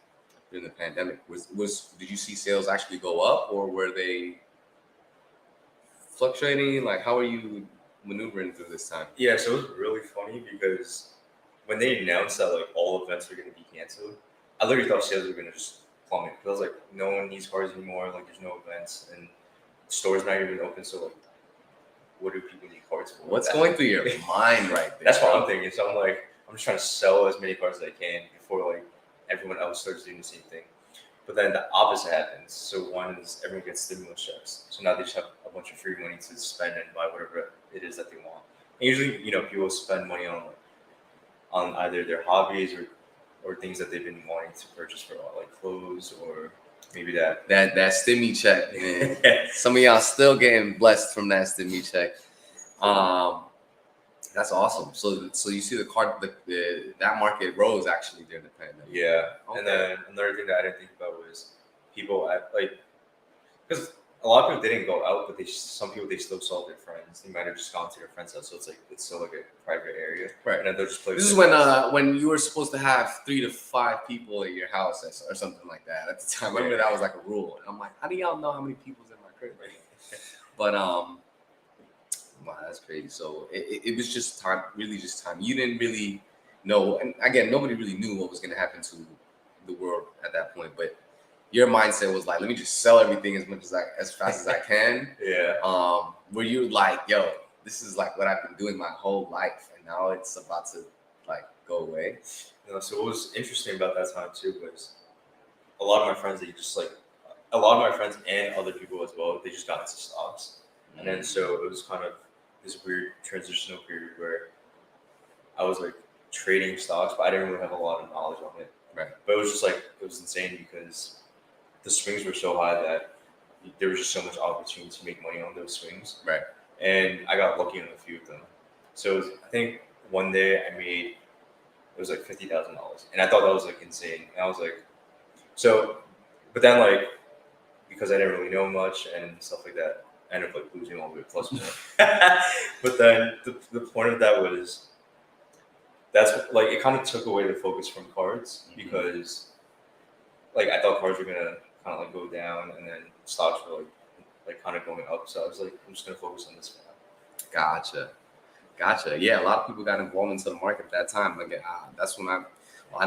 during the pandemic? Did you see sales actually go up, or were they fluctuating? Like, how are you maneuvering through this time? Yeah, so it was really funny because when they announced that like all events were going to be canceled, I literally thought sales were going to just plummet. Because I was like, no one needs cards anymore. Like, there's no events, and the store's not even open. So like, what do people need cards for? What's going through your mind right there? That's what I'm thinking. So I'm like, I'm just trying to sell as many cards as I can before like everyone else starts doing the same thing. But then the opposite happens. So one is everyone gets stimulus checks. So now they just have a bunch of free money to spend and buy whatever it is that they want. And usually, you know, people spend money on either their hobbies or things that they've been wanting to purchase for a while, like clothes or maybe that stimmy check, man. Some of y'all still getting blessed from that stimmy check. That's awesome. So you see the card, that market rose actually during the pandemic. Yeah. Okay. And then another thing that I didn't think about was people at like, because a lot of people didn't go out, but some people they still saw their friends. They might have just gone to their friends' house, so it's still like a private area, Right. And then they'll just play. This is when you were supposed to have 3 to 5 people at your house or something like that at the time. I remember that was like a rule. And I'm like, how do y'all know how many people's in my crib? But wow, that's crazy. So it was just time, really just time. You didn't really know, and again, nobody really knew what was going to happen to the world at that point. But your mindset was like, let me just sell everything as fast as I can. Yeah. Were you like, yo, this is like what I've been doing my whole life, and now it's about to like go away? So what was interesting about that time too was a lot of my friends, a lot of my friends and other people as well, they just got into stocks. And then so it was kind of this weird transitional period where I was like trading stocks, but I didn't really have a lot of knowledge on it. Right. But it was just like, it was insane because the swings were so high that there was just so much opportunity to make money on those swings. Right. And I got lucky on a few of them. So I think one day I made, it was like $50,000. And I thought that was like insane. And I was like, but then like, because I didn't really know much and stuff like that, I ended up like losing all of it plus more. But then the point of that was, that's like, it kind of took away the focus from cards because like I thought cards were gonna kind of like go down and then stocks were like kind of going up. So I was like, I'm just gonna focus on this now. Gotcha. Yeah, a lot of people got involved into the market at that time. Like that's when I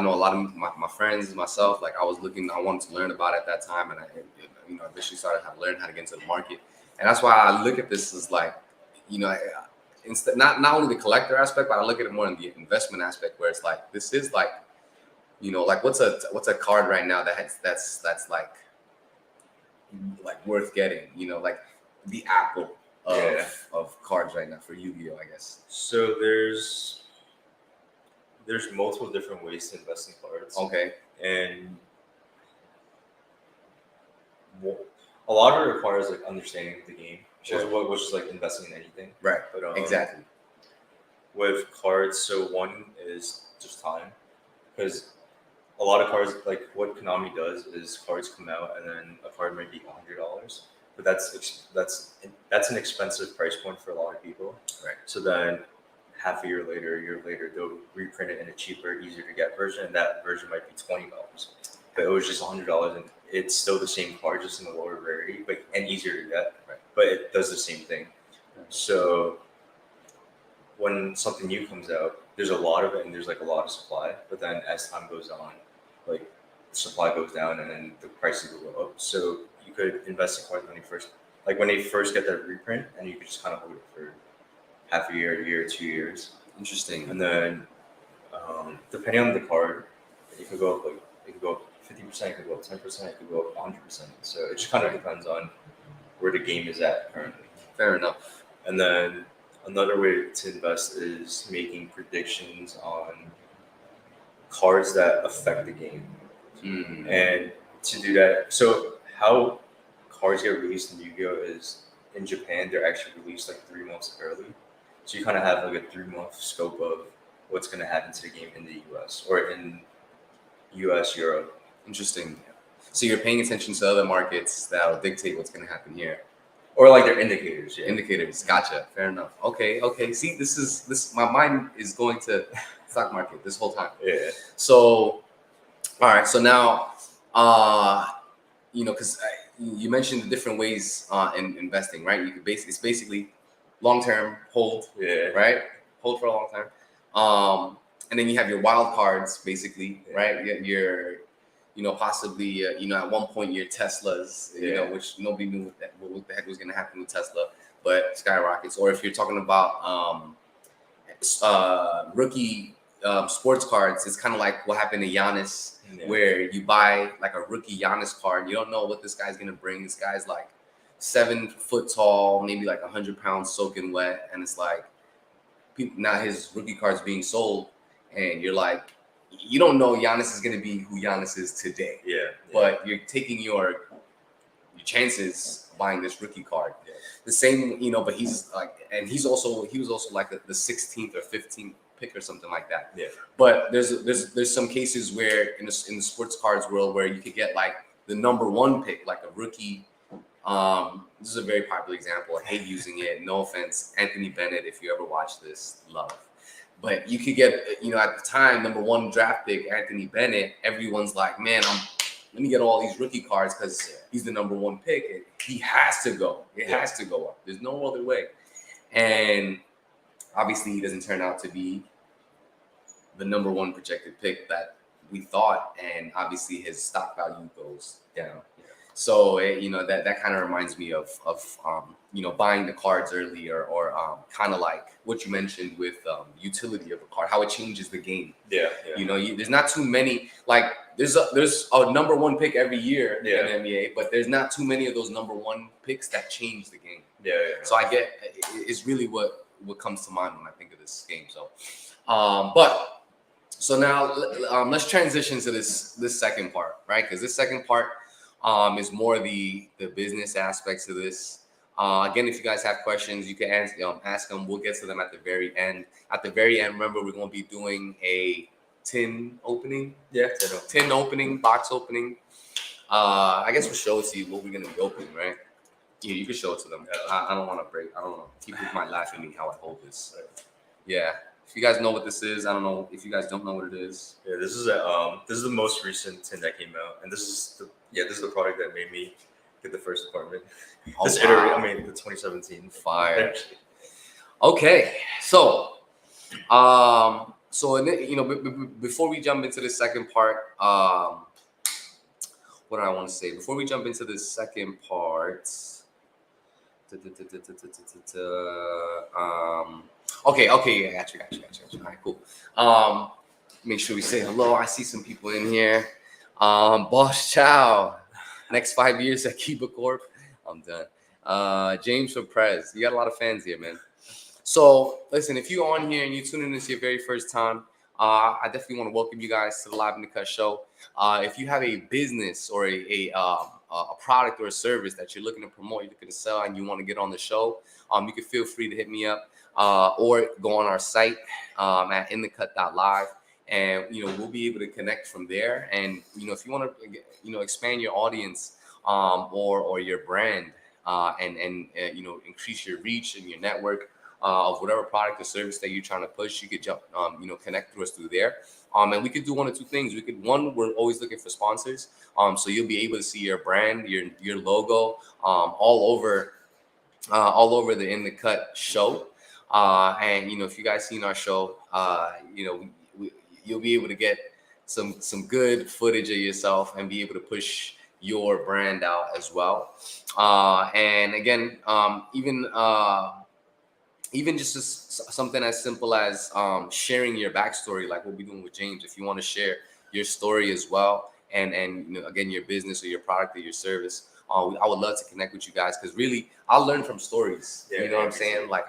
know a lot of my friends, myself. Like I wanted to learn about it at that time, and I eventually started to learn how to get into the market. And that's why I look at this as like, instead not only the collector aspect, but I look at it more in the investment aspect, where it's like this is like, like what's a card right now that's like worth getting, like the Apple of cards right now for Yu-Gi-Oh, I guess. So there's multiple different ways to invest in cards. Okay. And a lot of it requires like understanding the game, which is like investing in anything. Right. But exactly. With cards, so one is just time, because a lot of cards, like what Konami does is cards come out and then a card might be $100, but that's an expensive price point for a lot of people. Right. So then half a year later, they'll reprint it in a cheaper, easier to get version, and that version might be $20. But it was just $100, and it's still the same card, just in a lower rarity, and easier to get. Right. But it does the same thing. So when something new comes out, there's a lot of it, and there's like a lot of supply. But then as time goes on, like the supply goes down, and then the prices will go up. So you could invest in cards when they first get that reprint, and you could just kind of hold it for half a year, 2 years. Interesting. And then depending on the card, it could go up 50%, it could go up 10%, it could go up 100%. So it just kind of depends on where the game is at currently. Fair enough. And then another way to invest is making predictions on cards that affect the game. Mm. And to do that, so how cards get released in Yu-Gi-Oh is in Japan, they're actually released like 3 months early. So you kind of have like a 3-month scope of what's going to happen to the game in the US or in US, Europe. Interesting. So you're paying attention to other markets that'll dictate what's going to happen here. Or like they're indicators. Yeah. Indicators. Gotcha. Fair enough. Okay. See, this. My mind is going to stock market this whole time. Yeah. So, all right. So now, because you mentioned the different ways in investing, right? It's basically long term hold. Yeah. Right. Hold for a long time. And then you have your wild cards, basically, right? Your possibly, at one point your Teslas, which nobody knew what the heck was going to happen with Tesla, but skyrockets. Or if you're talking about rookie sports cards, it's kind of like what happened to Giannis, where you buy like a rookie Giannis card. You don't know what this guy's going to bring. This guy's like 7 foot tall, maybe like 100 pounds soaking wet. And it's like, now his rookie card's being sold, and you're like, you don't know Giannis is going to be who Giannis is today. Yeah. But you're taking your chances buying this rookie card. The same, but he's like, and he was also like the 16th or 15th pick or something like that. Yeah. But there's some cases where in the sports cards world where you could get like the number 1 pick, like a rookie. This is a very popular example. I hate using it. No offense, Anthony Bennett. If you ever watch this, love. But you could get, at the time, number 1 draft pick, Anthony Bennett. Everyone's like, man, let me get all these rookie cards because he's the number 1 pick. And he has to go. It has to go up. There's no other way. And obviously, he doesn't turn out to be the number 1 projected pick that we thought. And obviously, his stock value goes down. So that kind of reminds me of buying the cards early or kind of like what you mentioned with utility of a card, how it changes the game. There's not too many, like there's a number 1 pick every year in the NBA, but there's not too many of those number 1 picks that change the game. So I get it's really what comes to mind when I think of this game. So now let's transition to this second part, right? Because this second part is more the business aspects of this. Again, if you guys have questions, you can ask them. We'll get to them at the very end. At the very end, remember, we're going to be doing a tin opening. Tin opening, box opening. I guess we'll show it to you what we're going to be opening, right? Yeah, you can show it to them. I don't want to break. I don't know. People might laugh at me how I hold this. Yeah. If you guys know what this is, I don't know. If you guys don't know what it is. Yeah, this is the most recent tin that came out, and this is the product that made me get the first apartment. The 2017 fire. Okay, so before we jump into the second part, what do I want to say? Before we jump into the second part, Okay, yeah, got you. All right, cool. Make sure we say hello. I see some people in here. Boss Chow, next 5 years at Kiba Corp. I'm done. James from Prez. You got a lot of fans here, man. So listen, if you're on here and you're tuning in this your very first time, I definitely want to welcome you guys to the Live in the Cut show. If you have a business or a product or a service that you're looking to promote, you're looking to sell, and you want to get on the show, you can feel free to hit me up or go on our site at inthecut.live, and we'll be able to connect from there. And if you want to expand your audience or your brand and increase your reach and your network of whatever product or service that you're trying to push, you could jump connect through us through there. And we could do one of two things. We're always looking for sponsors. So you'll be able to see your brand, your logo all over the In the Cut show. And if you guys seen our show, you'll be able to get some good footage of yourself and be able to push your brand out as well. And again, even just something as simple as sharing your backstory, like what we're doing with James. If you want to share your story as well, and again, your business or your product or your service, I would love to connect with you guys, because really, I'll learn from stories. You know what I'm saying? Like,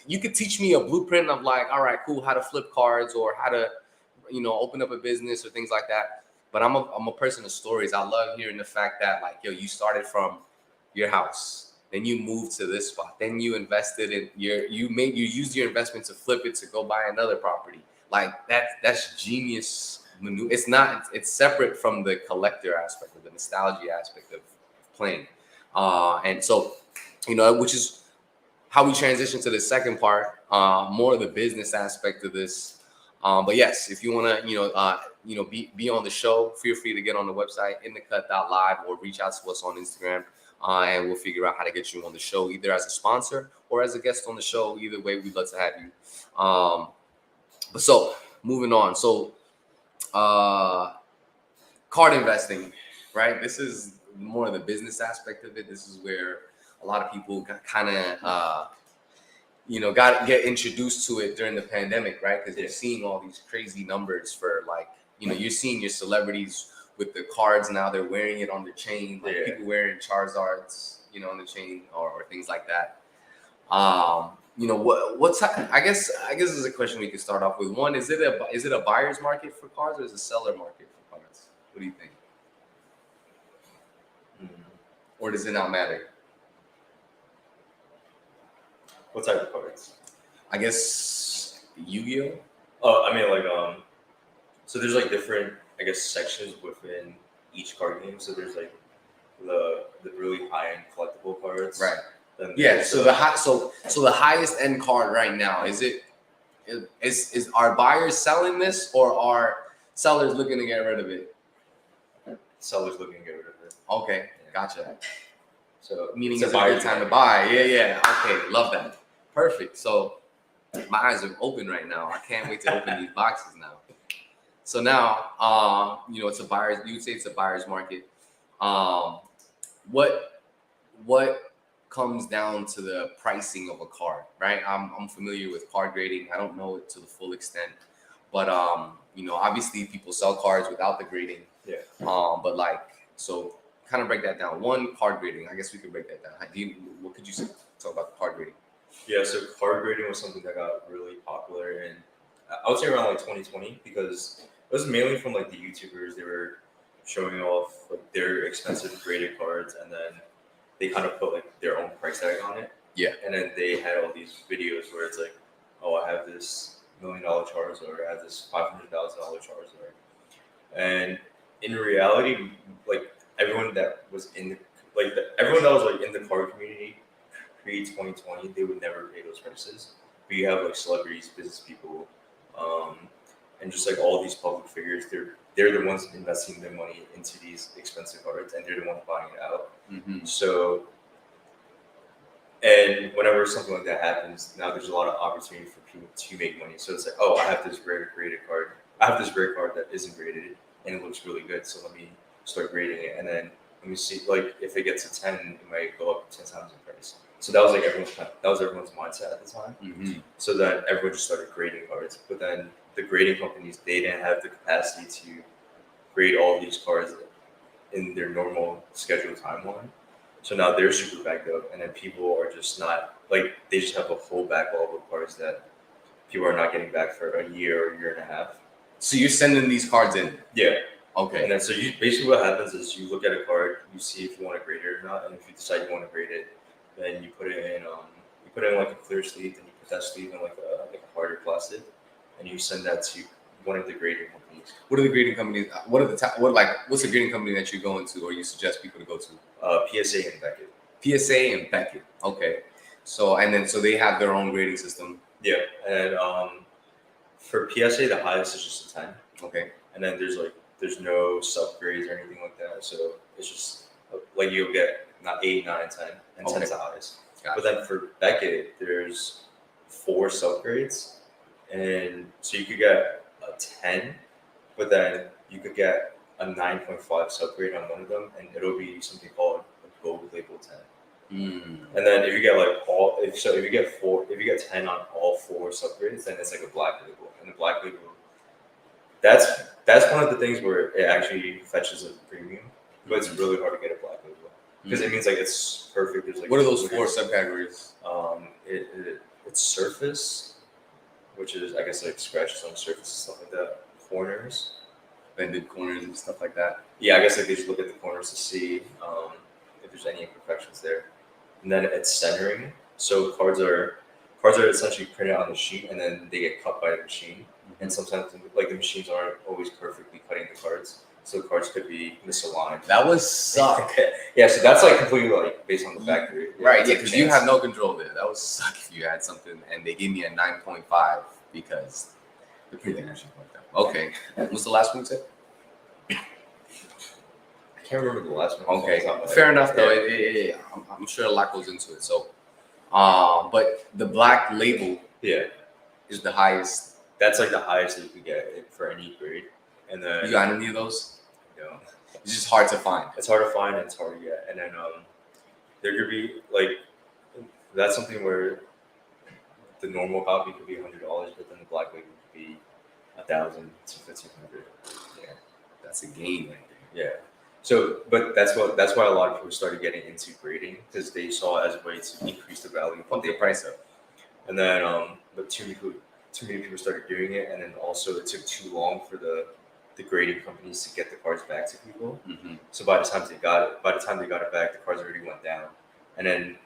you could teach me a blueprint of like, all right, cool, how to flip cards or how to, open up a business or things like that. But I'm a person of stories. I love hearing the fact that, like, you started from your house. Then you moved to this spot. Then you invested in you used your investment to flip it to go buy another property. Like that's genius maneuver. It's separate from the collector aspect of the nostalgia aspect of playing. And so, which is how we transition to the second part, more of the business aspect of this. But yes, if you want to, be on the show, feel free to get on the website, inthecut.live, or reach out to us on Instagram. And we'll figure out how to get you on the show, either as a sponsor or as a guest on the show. Either way, we'd love to have you. But so moving on. So card investing, right? This is more of the business aspect of it. This is where a lot of people got to get introduced to it during the pandemic, right? Because you're seeing all these crazy numbers for you're seeing your celebrities with the cards now. They're wearing it on the chain, like people wearing Charizards, on the chain or things like that. What's I guess this is a question we could start off with. One, is it a buyer's market for cards or is it a seller market for cards? What do you think? Or does it not matter? What type of cards? I guess Yu-Gi-Oh. Oh, I mean, like, so there's like different, I guess, sections within each card game. So there's like the really high end collectible cards. Right. Then Yeah. there's So the highest end card right now is are buyers selling this or are sellers looking to get rid of it? sellers looking to get rid of it. Okay, gotcha. So Meaning it's it's a good time to buy. Yeah. Okay, love that. Perfect. So my eyes are open right now. I can't wait to open these boxes now. So now, it's a buyer's. You would say it's a buyer's market. What comes down to the pricing of a card, right? I'm familiar with card grading. I don't know it to the full extent, but obviously people sell cards without the grading. Yeah. But so kind of break that down. One, card grading. I guess we could break that down. What could you say, talk about the card grading? Yeah, so card grading was something that got really popular in, I would say around like 2020, because it was mainly from like the YouTubers. They were showing off like their expensive graded cards, and then they kind of put like their own price tag on it. Yeah. And then they had all these videos where it's like, oh, I have this $1 million Charizard, or I have this $500,000 Charizard. And in reality, like everyone that was in everyone that was like in the card community pre 2020, they would never pay those prices. But you have like celebrities, business people, and just like all these public figures. They're the ones investing their money into these expensive cards, and they're the ones buying it out. Mm-hmm. So, and whenever something like that happens, now there's a lot of opportunity for people to make money. So it's like, oh, I have this rare graded card. I have this rare card that isn't graded, and it looks really good. So let me start grading it, and then let me see, like, if it gets to 10, it might go up 10 times in price. So that was like everyone's mindset at the time. Mm-hmm. So then everyone just started grading cards. But then the grading companies, they didn't have the capacity to grade all these cards in their normal scheduled timeline. So now they're super backed up, and then people are just not, like, they just have a whole backlog of cards that people are not getting back for a year or a year and a half. So you're sending these cards in? Yeah. Okay. And then so you basically what happens is you look at a card, you see if you want to grade it or not, and if you decide you want to grade it, then you put it in like a clear sleeve, and you put that sleeve in like a harder plastic, and you send that to one of the grading companies. What are the grading companies? What's the grading company that you're going to, or you suggest people to go to? PSA and Beckett. PSA and Beckett. Okay. So they have their own grading system. Yeah, and for PSA the highest is just a 10. Okay. And then there's no sub grades or anything like that, so it's just like you'll get not 8, 9, 10, and 10 is the highest. Gotcha. But then for Beckett, there's 4 subgrades, and so you could get a 10, but then you could get a 9.5 subgrade on one of them, and it'll be something called a gold label 10. And then if you get if you get 10 on all 4 subgrades, then it's like a black label, and the black label, that's one of the things where it actually fetches a premium, but it's really hard to get a black label. Because it means like it's perfect. There's like what are those 4 subcategories? It's surface, which is I guess like scratches on the surface and stuff like that. Corners, Bended corners and stuff like that. Yeah, I guess like they just look at the corners to see if there's any imperfections there. And then it's centering. So cards are essentially printed on the sheet, and then they get cut by the machine. And sometimes like the machines aren't always perfectly cutting the cards. So cards could be misaligned. That would suck. Yeah, so that's like completely like based on the factory. Right, yeah, because you have no control there. That would suck if you had something and they gave me a 9.5 because the printing machine fucked up. Okay. What's the last one you said? I can't remember the last one. Okay, fair enough though. I'm sure a lot goes into it. So, but the black label is the highest. That's like the highest that you could get for any grade. And then you got any of those? No. It's just hard to find. It's hard to find and it's hard to get. And then there could be like that's something where the normal copy could be $100, but then the black label could be $1,000 to $1,500. Yeah, that's a gain right there. Yeah. So, but that's why a lot of people started getting into grading because they saw it as a way to increase the value, pump the price up. And then, but too many people started doing it, and then also it took too long for the grading companies to get the cards back to people. So by the time they got it back, the cards already went down, and then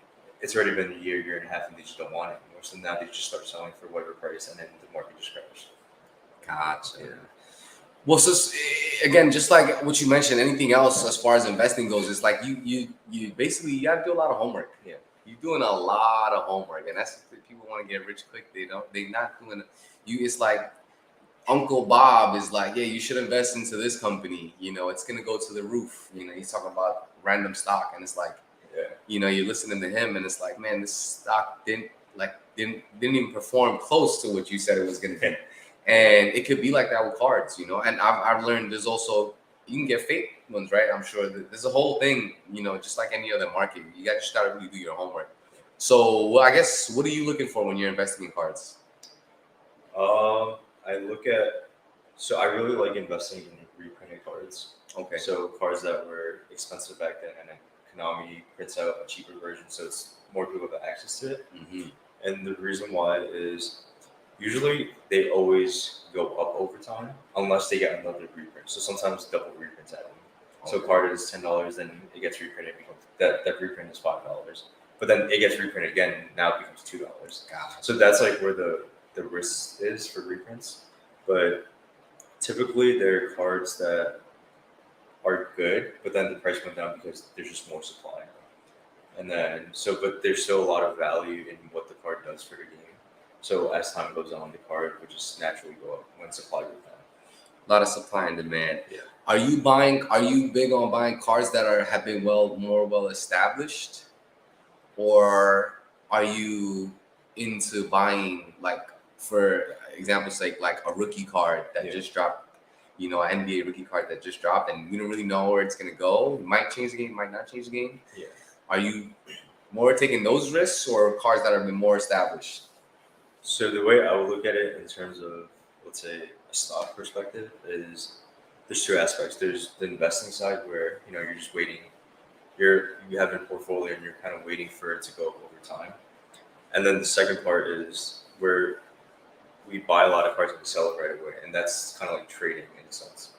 it's already been a year and a half, and they just don't want it anymore. So now they just start selling for whatever price, and then the market just crashes. Gotcha. Yeah. Well, so again, just like what you mentioned, anything else as far as investing goes, it's like you basically you got to do a lot of homework. Yeah. You're doing a lot of homework, and that's people want to get rich quick. They're not doing you. It's like Uncle Bob is like, yeah, you should invest into this company. You know, it's gonna go to the roof. You know, he's talking about random stock, and it's like, Yeah. you know, you're listening to him, and it's like, man, this stock didn't even perform close to what you said it was gonna be. And it could be like that with cards, you know. And I've learned there's also you can get fake ones, right? I'm sure there's a whole thing, you know, just like any other market. You just gotta really do your homework. So, well, I guess what are you looking for when you're investing in cards? I look at. So I really like investing in reprinted cards. Okay. So cards that were expensive back then, and then Konami prints out a cheaper version, so it's more people have access to it. Mm-hmm. And the reason why is usually they always go up over time unless they get another reprint. So sometimes double reprints at them. So Okay. card is $10, then it gets reprinted. That reprint is $5, but then it gets reprinted again. And now it becomes $2. Gotcha. So that's like where the risk is for reprints. But typically they're cards that are good, but then the price went down because there's just more supply. And then but there's still a lot of value in what the card does for the game. So as time goes on, the card would just naturally go up when supply goes down. A lot of supply and demand. Yeah. Are you big on buying cards that have been more well established, or are you into buying, like, for example's sake, like a rookie card that just dropped, you know, an NBA rookie card that just dropped, and you don't really know where it's gonna go? It might change the game, might not change the game. Yeah. Are you more taking those risks or cards that have been more established? So the way I would look at it in terms of, let's say, a stock perspective is there's two aspects. There's the investing side where, you know, you're just waiting. You have a portfolio and you're kind of waiting for it to go up over time. And then the second part is where we buy a lot of cards and we sell it right away. And that's kind of like trading in a sense.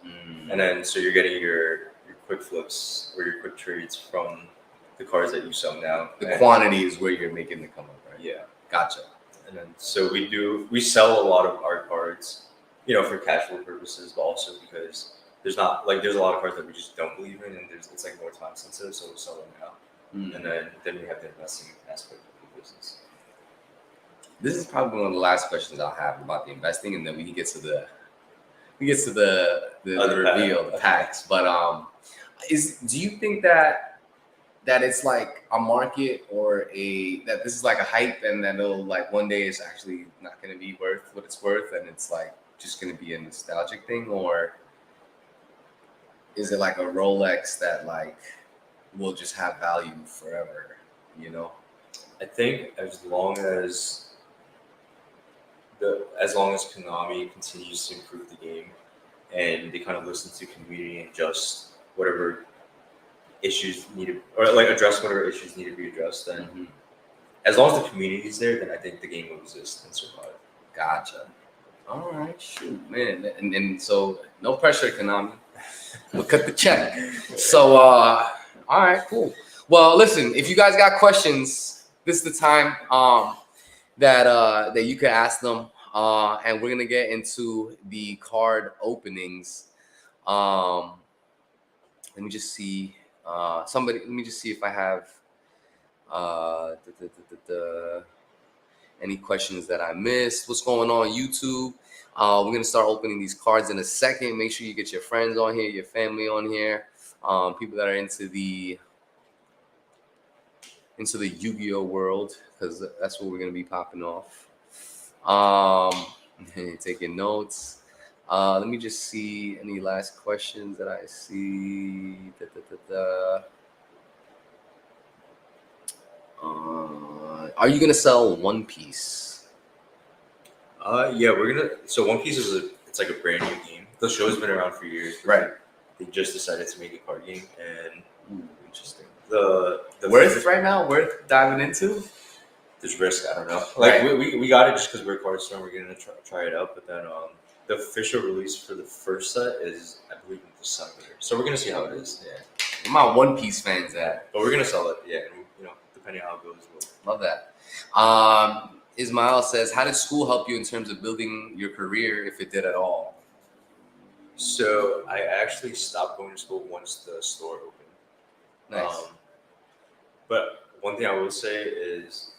And then so you're getting your quick flips or your quick trades from the cards that you sell now. The quantity is where you're making the come up, right? Yeah. Gotcha. And then so we sell a lot of our cards, you know, for cash flow purposes, but also because there's a lot of cards that we just don't believe in, and it's like more time sensitive, so we'll sell them now. And then we have the investing aspect of the business. This is probably one of the last questions I'll have about the investing, and then we can get to the reveal, the packs. But do you think that it's like a market or that this is like a hype, and then it'll, like, one day it's actually not going to be worth what it's worth, and it's like just going to be a nostalgic thing? Or is it like a Rolex that, like, will just have value forever, you know? I think as long as Konami continues to improve the game and they kind of listen to community and just whatever issues address whatever issues need to be addressed, then as long as the community is there, then I think the game will exist and survive. Gotcha. All right, shoot, man. And so no pressure, Konami. We'll cut the check. So all right, cool. Well, listen, if you guys got questions, this is the time that you could ask them. And we're gonna get into the card openings. Let me just see. Let me just see if I have any questions that I missed. What's going on YouTube? We're gonna start opening these cards in a second. Make sure you get your friends on here, your family on here, people that are into the Yu-Gi-Oh world, because that's what we're gonna be popping off. Taking notes. Let me just see any last questions that I see. Are you gonna sell One Piece? Yeah, we're gonna. So One Piece it's like a brand new game. The show's been around for years. Right. They just decided to make a card game, and Interesting. The worth right now? Worth diving into? There's risk. I don't know. Like we got it just because we're a card store. We're gonna try it out, but then the official release for the first set is, I believe, in December. So we're gonna see how it is. Yeah. Where my One Piece fans at? But we're gonna sell it. Yeah. And, you know, the depending on how it goes. Love that. Ismail says, how did school help you in terms of building your career, if it did at all? So I actually stopped going to school once the store opened. Nice. But one thing I will say is,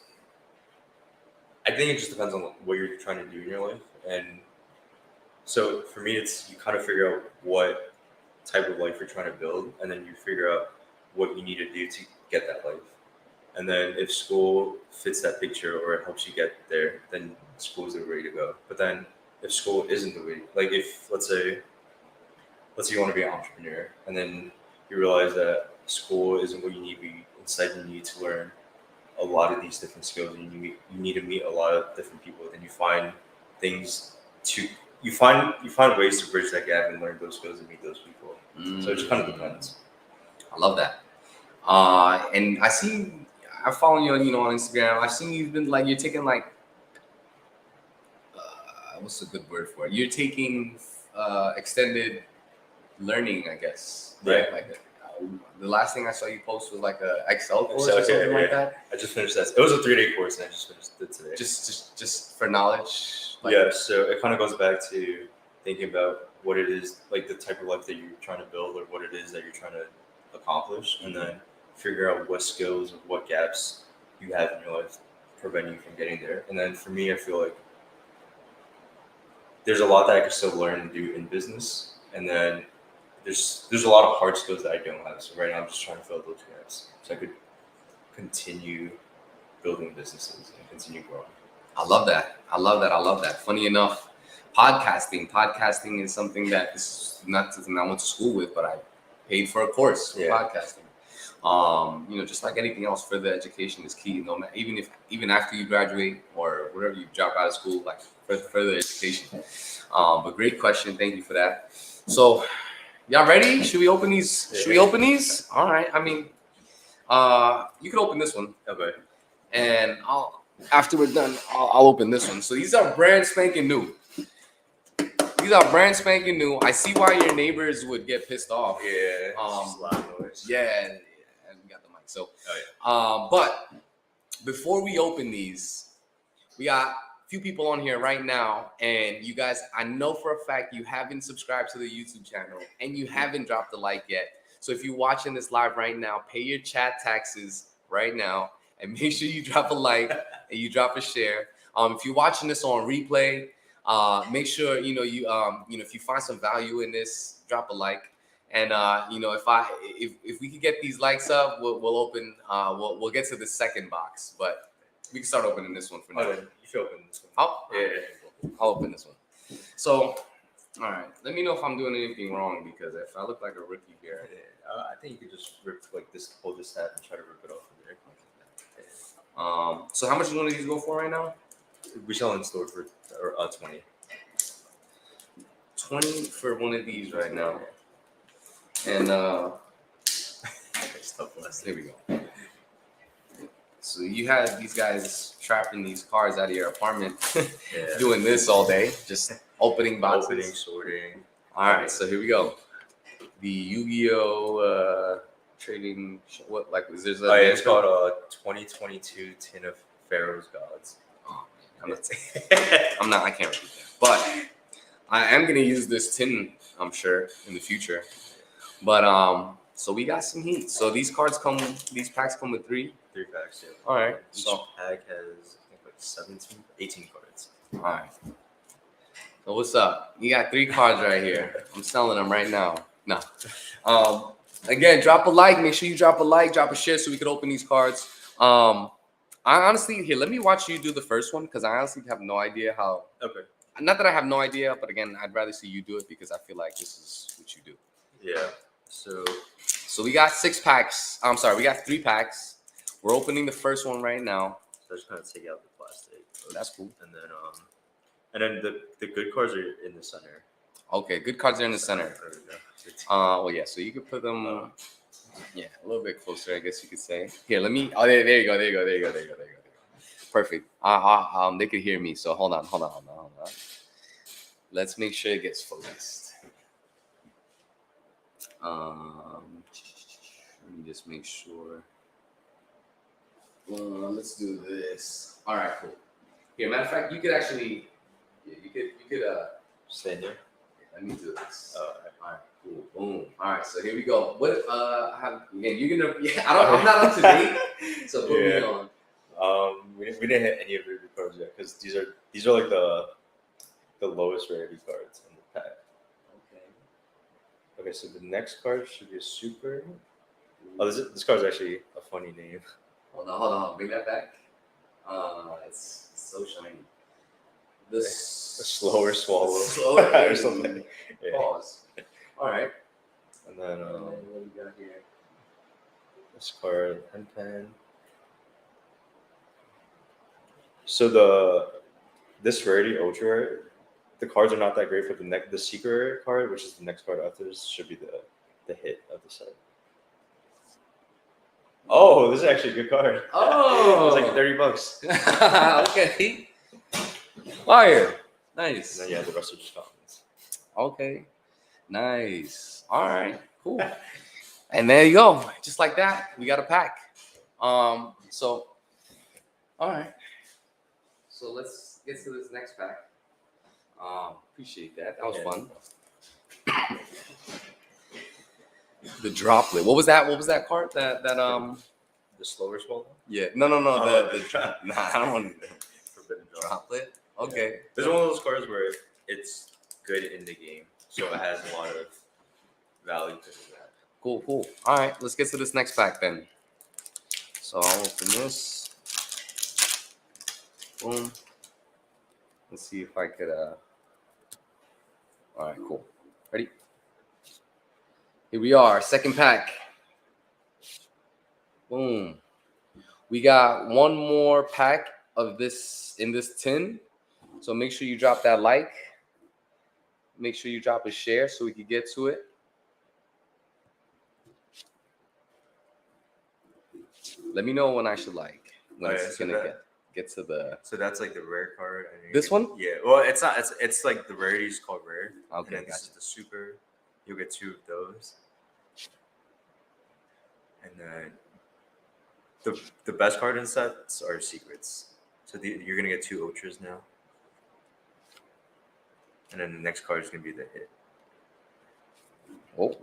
I think it just depends on what you're trying to do in your life. And so for me, it's you kind of figure out what type of life you're trying to build, and then you figure out what you need to do to get that life. And then if school fits that picture or it helps you get there, then school is the way to go. But then if school isn't the way, like if let's say you want to be an entrepreneur, and then you realize that school isn't what you need to be. Instead, you need to learn a lot of these different skills, and you need to meet a lot of different people. Then you find things to you find ways to bridge that gap and learn those skills and meet those people. So it just kind of depends. I love that. And I see, I follow you on Instagram. I've seen you've been you're taking what's a good word for it? You're taking extended learning, I guess. Right? Yeah. The last thing I saw you post was like a Excel course or something like that. I just finished that. It was a 3-day course, and I just finished it today. Just for knowledge. Yeah. So it kind of goes back to thinking about what it is, like the type of life that you're trying to build, or what it is that you're trying to accomplish, and then figure out what skills or what gaps you have in your life prevent you from getting there. And then for me, I feel like there's a lot that I can still learn and do in business, and then there's a lot of hard skills that I don't have. So right now I'm just trying to fill those gaps so I could continue building businesses and continue growing. I love that. Funny enough, podcasting is something that this is not something I went to school with, but I paid for a course for podcasting. Just like anything else, further education is key. No matter, even after you graduate or wherever you drop out of school, like further education. But great question. Thank you for that. So, y'all ready? Should we open these? Yeah. Should we open these? All right. I mean, you can open this one. Okay. And after we're done, I'll open this one. So these are brand spanking new. I see why your neighbors would get pissed off. Yeah. Just loud noise. Yeah, and we got the mic. So, but before we open these, we got a few people on here right now, and you guys, I know for a fact you haven't subscribed to the YouTube channel and you haven't dropped a like yet. So if you're watching this live right now, pay your chat taxes right now and make sure you drop a like and you drop a share. If you're watching this on replay, make sure if you find some value in this, drop a like. And if we could get these likes up, we'll open we'll get to the second box, but we can start opening this one for now. You should open this one. I'll open this one. So, all right, let me know if I'm doing anything wrong, because if I look like a rookie here, I think you could just hold this hat and try to rip it off from there. So how much does one of these go for right now? We sell in store for 20. 20 for one of these right now. And there we go. So you had these guys trapping these cards out of your apartment, doing this all day, just opening boxes. Opening, sorting. All right, so here we go. The Yugioh trading. What is there? It's called 2022 Tin of Pharaoh's Gods. Oh, I can't read that. But I am gonna use this tin, I'm sure, in the future. But so we got some heat. So these packs come with 3 packs. Yeah. All right. Each So pack has I think 18 cards. all right. So what's up? You got 3 cards right here. I'm selling them right now. No. Again, drop a like. Make sure you drop a like, drop a share, so we could open these cards. I honestly, let me watch you do the first one, because I honestly have no idea how. Okay. Not that I have no idea, but again, I'd rather see you do it, because I feel like this is what you do. Yeah. So we got 6 packs. I'm sorry, we got 3 packs. We're opening the first one right now. So I just kind of take out the plastic. That's cool. And then the good cards are in the center. Okay, good cards are in the center. Well, yeah. So you could put them, a little bit closer, I guess you could say. Here, let me. Oh, there you go. Perfect. They could hear me. So hold on. Let's make sure it gets focused. Let me just make sure. Let's do this. All right, cool. Here, matter of fact, you could actually, yeah, you could Stand there. let me do this. Oh, All right, cool, boom. All right, so here we go. What I have again? You're gonna, yeah. I'm not up to date, so put me on. We didn't hit any of the cards yet because these are like the lowest rarity cards in the pack. Okay. Okay, so the next card should be a super. Oh, this card's actually a funny name. Hold on. Bring that back. It's so shiny. A slower swallow. Slower or something. Yeah. Pause. All right. And then What do we got here? this card, pen. So this rarity, ultra rare, the cards are not that great, but the secret rare card, which is the next card after this, should be the hit of the set. Oh, this is actually a good card. Oh, It's like $30. Okay. Fire. Nice. And then the rest are just commons. Okay. Nice. All right. Cool. And there you go. Just like that, we got a pack. So, all right. So let's get to this next pack. Appreciate that. That was fun. The droplet. What was that? What was that card? That The slower swallow. Yeah. No. Oh, The nah. I don't want Forbidden droplet. Okay. Yeah. This is one of those cards where it's good in the game, so it has a lot of value to that. Cool. All right. Let's get to this next pack then. So I'll open this. Boom. Let's see if I could. All right. Cool. Ready? Here we are. Second pack. Boom. We got one more pack of this in this tin. So make sure you drop that like. Make sure you drop a share so we can get to it. Let me know when I should like. When it's gonna get to the. So that's like the rare card. This one? Yeah. Well, it's not. It's like the rarity is called rare. Okay. And this is the super. You'll get 2 of those. And then the best card in sets are secrets. So you're gonna get 2 ultras now. And then the next card is gonna be the hit. Whoa.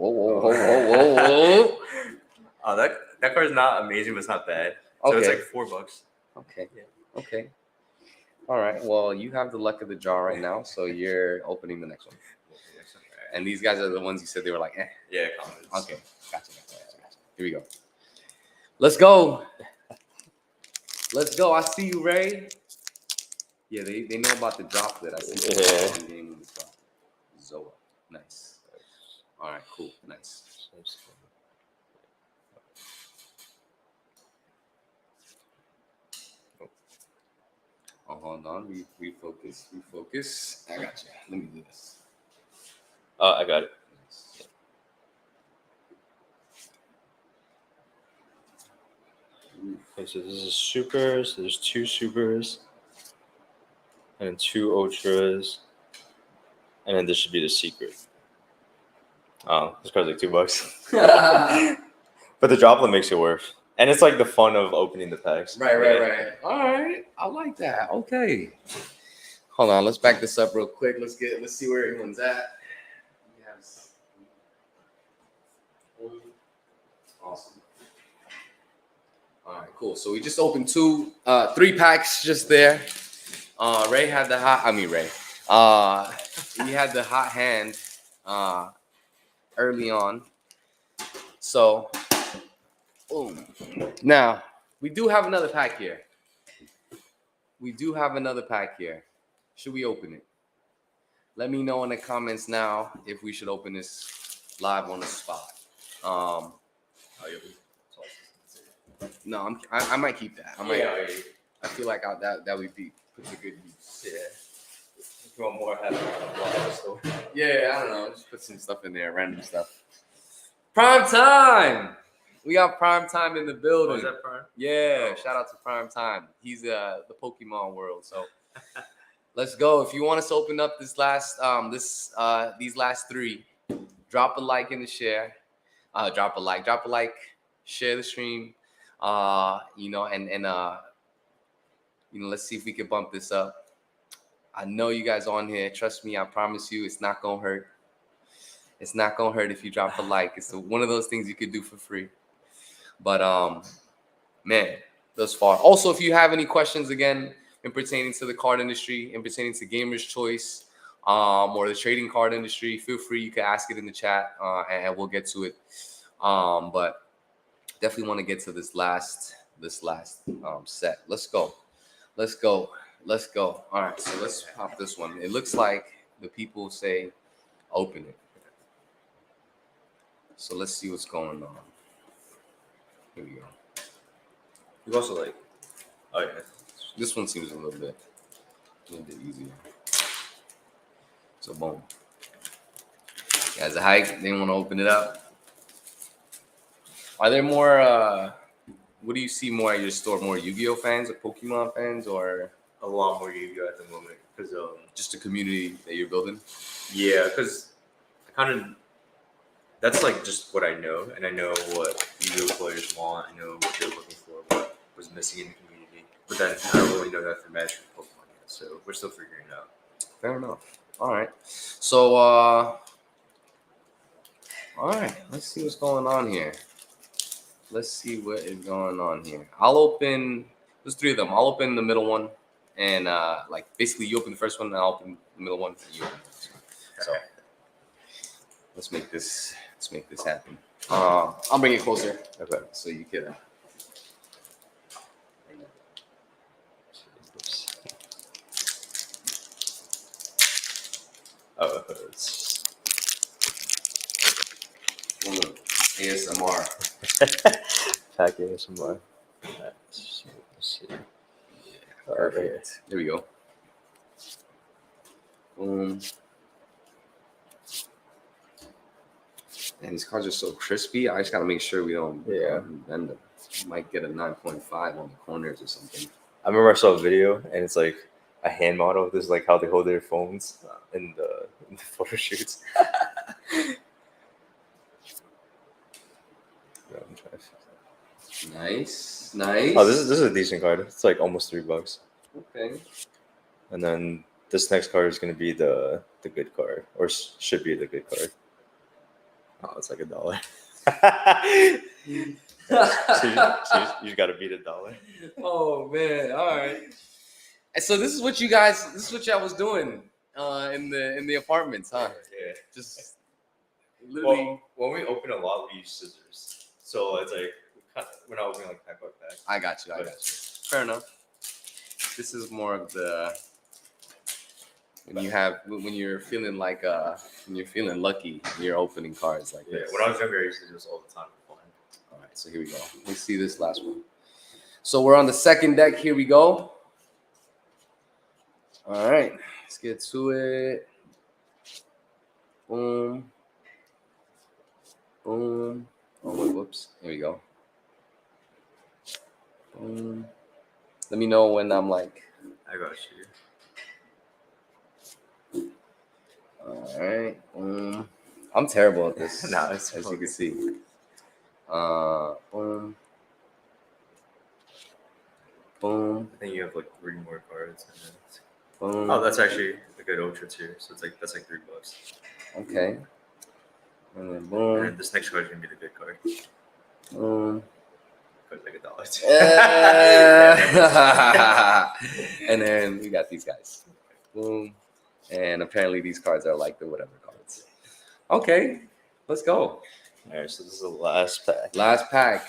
Oh, that card is not amazing, but it's not bad. So it's like $4. Okay. Yeah. Okay. All right. Well, you have the luck of the draw right now, so you're opening the next one. And these guys are the ones you said they were like, eh. Yeah, comments. Okay. Gotcha. Here we go. Let's go. I see you, Ray. Yeah, they know about the droplet. I see the game in the droplet. Zoa. Nice. All right, cool. Nice. Oh, hold on. Refocus. I got you. Let me do this. I got it. Okay, so this is super. So there's 2 supers, and then 2 ultras, and then this should be the secret. Oh, this card's like $2. But the droplet makes it worth. And it's like the fun of opening the packs. Right. All right. I like that. Okay. Hold on. Let's back this up real quick. Let's see where everyone's at. Yes. Awesome. All right, cool. So we just opened 3 packs just there. Ray had the hot. I mean Ray. He had the hot hand early on. So, boom. Now we do have another pack here. Should we open it? Let me know in the comments now if we should open this live on the spot. No, I might keep that. I feel like that would be put to good use. Yeah. If you want more, have it. Yeah, I don't know. Just put some stuff in there, random stuff. Prime time. We got Prime Time in the building. Oh, is that Prime? Yeah, shout out to Prime Time. He's the Pokemon world. So let's go. If you want us to open up these last 3, drop a like in the share. Drop a like, share the stream. Let's see if we can bump this up. I know you guys on here. Trust me, I promise you, it's not gonna hurt. It's not gonna hurt if you drop a like. It's one of those things you could do for free. But man, thus far. Also, if you have any questions again in pertaining to the card industry, in pertaining to Gamers Choice, or the trading card industry, feel free. You can ask it in the chat, and we'll get to it. But definitely want to get to this last set. Let's go. All right, so let's pop this one. It looks like the people say open it. So let's see what's going on. Here we go. You also like, oh yeah, This one seems a little bit easier. So boom. Guys, a hike. They want to open it up. Are there more? What do you see more at your store? More Yu-Gi-Oh fans or Pokemon fans, or a lot more Yu-Gi-Oh at the moment because just a community that you're building? yeah, because I kind of that's like just what I know, and I know what Yu-Gi-Oh players want. I know what they're looking for, what was missing in the community. But then I don't really know that for Magic and Pokemon yet, so we're still figuring it out. Fair enough. All right. So all right. Let's see what's going on here. Let's see what is going on here. I'll open. There's three of them. I'll open the middle one, and like basically you open the first one, and I'll open the middle one, and you open the first one. So let's make this happen. I'll bring it closer. Okay. So you can. Oh, it's ASMR. pack ASMR. Let's see. Perfect. There we go. Boom. And these cards are so crispy. I just gotta make sure we don't bend them. You might get a 9.5 on the corners or something. I remember I saw a video, and it's like a hand model. This is like how they hold their phones in the photo shoots. Nice. Oh, this is a decent card. It's like almost $3. Okay. And then this next card is going to be the good card, or should be the good card. Oh, it's like $1. so you got to beat $1. Oh man! All right. And so this is what y'all was doing in the apartments, huh? Yeah. Just literally. Well, when we open a lot, we use scissors. So it's like we're not opening like pack by pack. I got you. Fair enough. This is more of the when you're feeling like when you're feeling lucky, you're opening cards like this. When I was younger, I used to do this all the time for fun. All right, so here we go. Let's see this last one. So we're on the second deck. Here we go. All right, let's get to it. Boom. Boom. Oh, wait, whoops. Here we go. Boom. Let me know when I'm like. I got you. All right. I'm terrible at this. No, it's as fun. you can see. Boom. Boom. I think you have like 3 more cards. And then Boom. oh, that's actually a good ultra too. So that's like $3. Okay. And then And boom. then this next card is gonna be the good card. Boom. Could like $1. And then we got these guys. Boom. And apparently these cards are like the whatever cards. Okay. Let's go. All right, so this is the last pack. Last pack.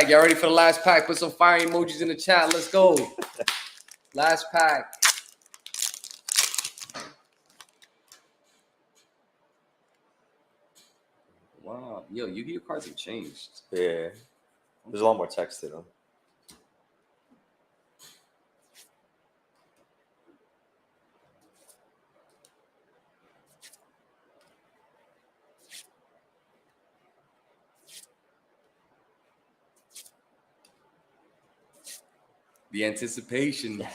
Y'all ready for the last pack? Put some fire emojis in the chat. Let's go. Last pack. Wow. Yo, Yu-Gi-Oh cards have changed. Yeah. There's a lot more text to them. The anticipation. All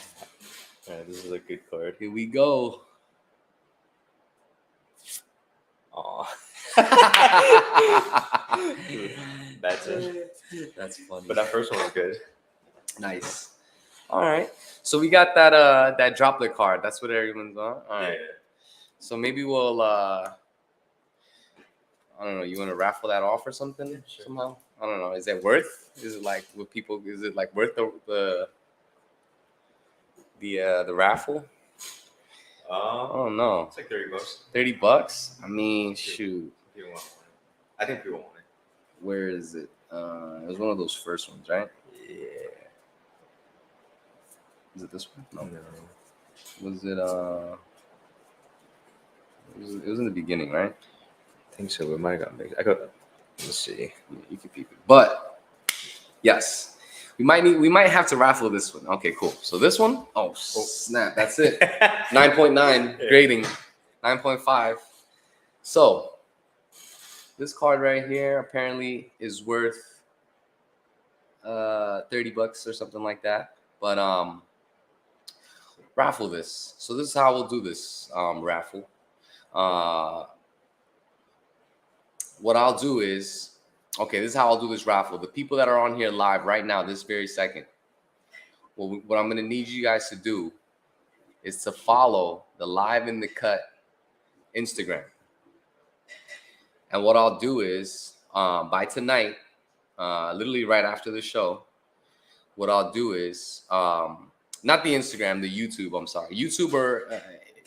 right, this is a good card. Here we go. Aw. That's it. That's funny. But that first one was good. Nice. All right. So we got that that droplet card. That's what everyone's on. All right. Yeah. So maybe we'll I don't know. You want to raffle that off or something Sure. somehow? I don't know. Is it worth? Is it like with people? Is it like worth the raffle? I don't know. It's like $30. $30. I mean, shoot. People want it. I think people want it. Where is it? It was one of those first ones, right? Yeah. Is it this one? No. No. Was it it was in the beginning, right? I think so. It might have got mixed. Let's see. Yeah, you can peep it. But yes, we might have to raffle this one. Okay, cool. So this one, snap, that's it. 9.9 grading, 9.5. So this card right here apparently is worth $30 or something like that. But raffle this. So this is how we'll do this raffle. What I'll do is, okay, this is how I'll do this raffle. The people that are on here live right now, this very second, what I'm going to need you guys to do is to follow the Live in the Cut Instagram. And what I'll do is, by tonight, literally right after the show, what I'll do is, not the Instagram, the YouTube, I'm sorry. YouTube,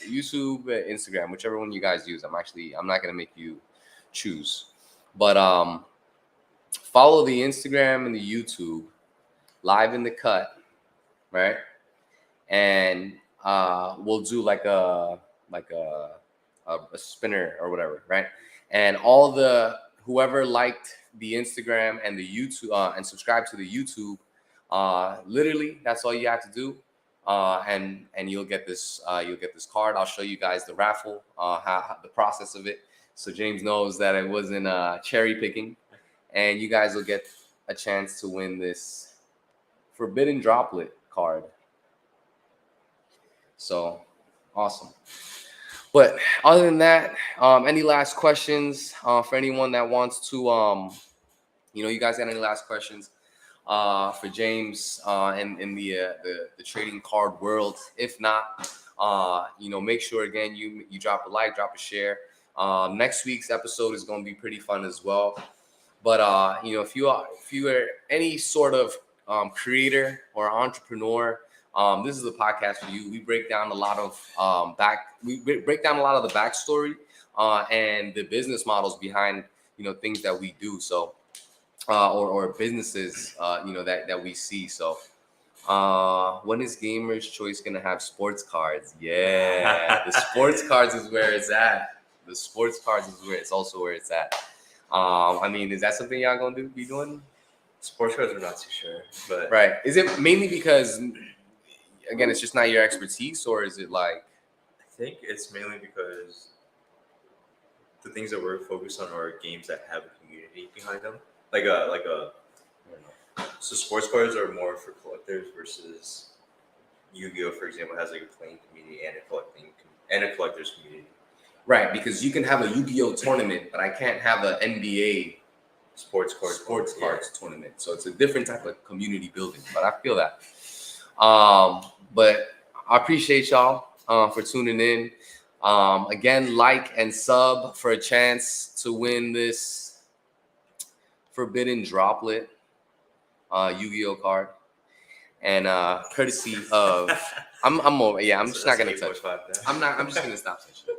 Instagram, whichever one you guys use. I'm not going to make you choose. But follow the Instagram and the YouTube, Live in the Cut, right? And we'll do like a spinner or whatever, right? And whoever liked the Instagram and the YouTube and subscribe to the YouTube, literally that's all you have to do. And you'll get this card. I'll show you guys the raffle, how the process of it, so James knows that it wasn't cherry picking, and you guys will get a chance to win this Forbidden Droplet card. So awesome. But other than that, any last questions for anyone that wants to, you guys got any last questions for James in the trading card world? If not, make sure again you drop a like, drop a share. Next week's episode is going to be pretty fun as well. But if you are any sort of creator or entrepreneur, this is a podcast for you. We break down a lot of break down a lot of the backstory and the business models behind things that we do. So or businesses that we see. So when is Gamers Choice gonna have sports cards? Yeah, the sports cards is where it's at. The sports cards is where it's also where it's at. Is that something y'all gonna be doing? Sports cards, I'm not too sure, but right. Is it mainly because again it's just not your expertise, or is it like? I think it's mainly because the things that we're focused on are games that have a community behind them, like a. So sports cards are more for collectors versus Yu-Gi-Oh, for example, has like a playing community and a collectors community. Right, because you can have a Yu-Gi-Oh tournament, but I can't have an NBA sports cards tournament. So it's a different type of community building. But I feel that. But I appreciate y'all for tuning in. Again, like and sub for a chance to win this Forbidden Droplet Yu-Gi-Oh card. And courtesy of I'm just not gonna touch. I'm just gonna stop touching.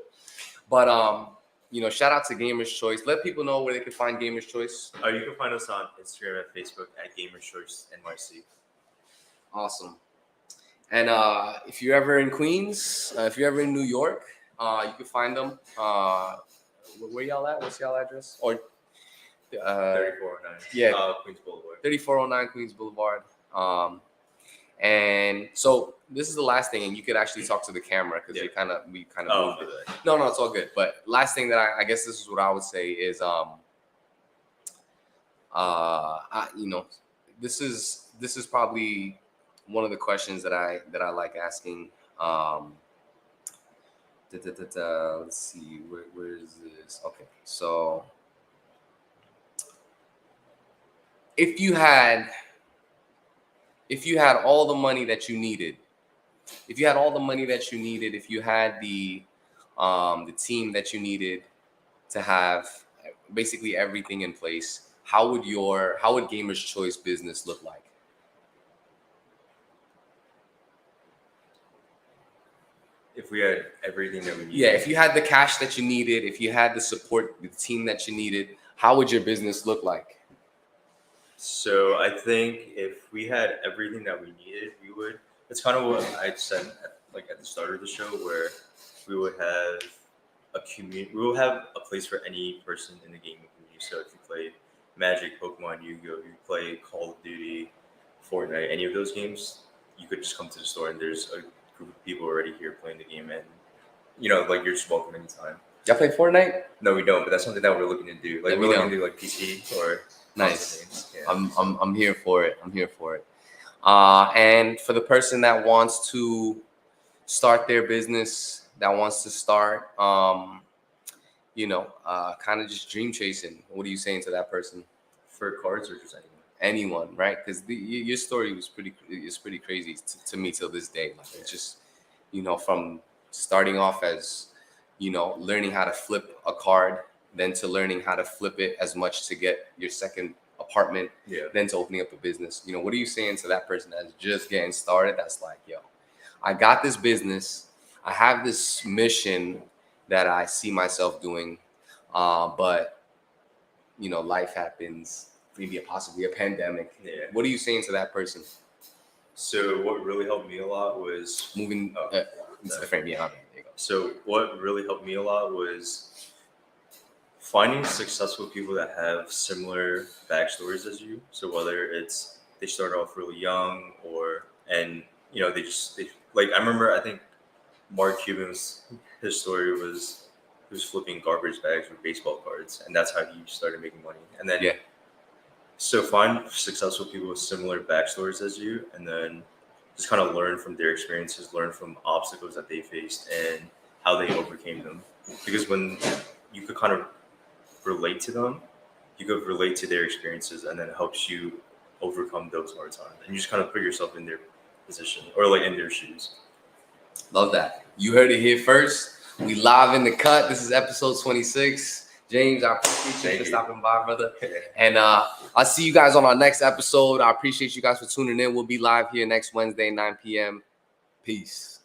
But shout out to Gamers Choice. Let people know where they can find Gamers Choice. You can find us on Instagram and Facebook at Gamers Choice NYC. Awesome. And if you're ever in Queens, if you're ever in New York, you can find them. Where y'all at? What's y'all address? Or 3409. Yeah. Queens Boulevard. 3409 Queens Boulevard. And so this is the last thing, and you could actually talk to the camera because we kind of moved it. No, it's all good. But last thing that I guess this is what I would say is, this is probably one of the questions that I like asking. Let's see, where is this? Okay, so if you had all the money that you needed, if you had the team that you needed to have basically everything in place, how would Gamers Choice business look like? If we had everything that we needed. Yeah, if you had the cash that you needed, if you had the support, the team that you needed, how would your business look like? So I think if we had everything that we needed, we would. It's kind of what I said at the start of the show, where we would have a community. We will have a place for any person in the gaming community. So if you play Magic, Pokemon, Yu-Gi-Oh, you play Call of Duty, Fortnite, any of those games, you could just come to the store and there's a group of people already here playing the game, and like you're just welcome anytime. Y'all play Fortnite? No, we don't, but that's something that we're looking to do. Like we're looking to do like PC or nice. Games. Yeah. I'm here for it. And for the person that wants to start their business, that wants to start, kind of just dream chasing, what are you saying to that person? For cards or just anyone, right? Because your story was pretty crazy to me till this day. Like it's just, from starting off as, learning how to flip a card, then to learning how to flip it as much to get your second apartment, then to opening up a business. What are you saying to that person that's just getting started? That's like, yo, I got this business, I have this mission that I see myself doing, but life happens. Maybe possibly a pandemic. Yeah. What are you saying to that person? So what really helped me a lot was moving into the frame. Yeah. There you go. So what really helped me a lot was finding successful people that have similar backstories as you. So whether it's they start off really young they I remember, I think Mark Cuban's his story was he was flipping garbage bags with baseball cards, and that's how he started making money. And then so find successful people with similar backstories as you, and then just kind of learn from their experiences, learn from obstacles that they faced and how they overcame them. Because when you could kind of relate to them, you could relate to their experiences, and then it helps you overcome those hard times. And you just kind of put yourself in their position or like in their shoes. Love that. You heard it here first. We live in the cut. This is episode 26. James, I appreciate you for stopping by, brother. And I'll see you guys on our next episode. I appreciate you guys for tuning in. We'll be live here next Wednesday, 9 p.m. Peace.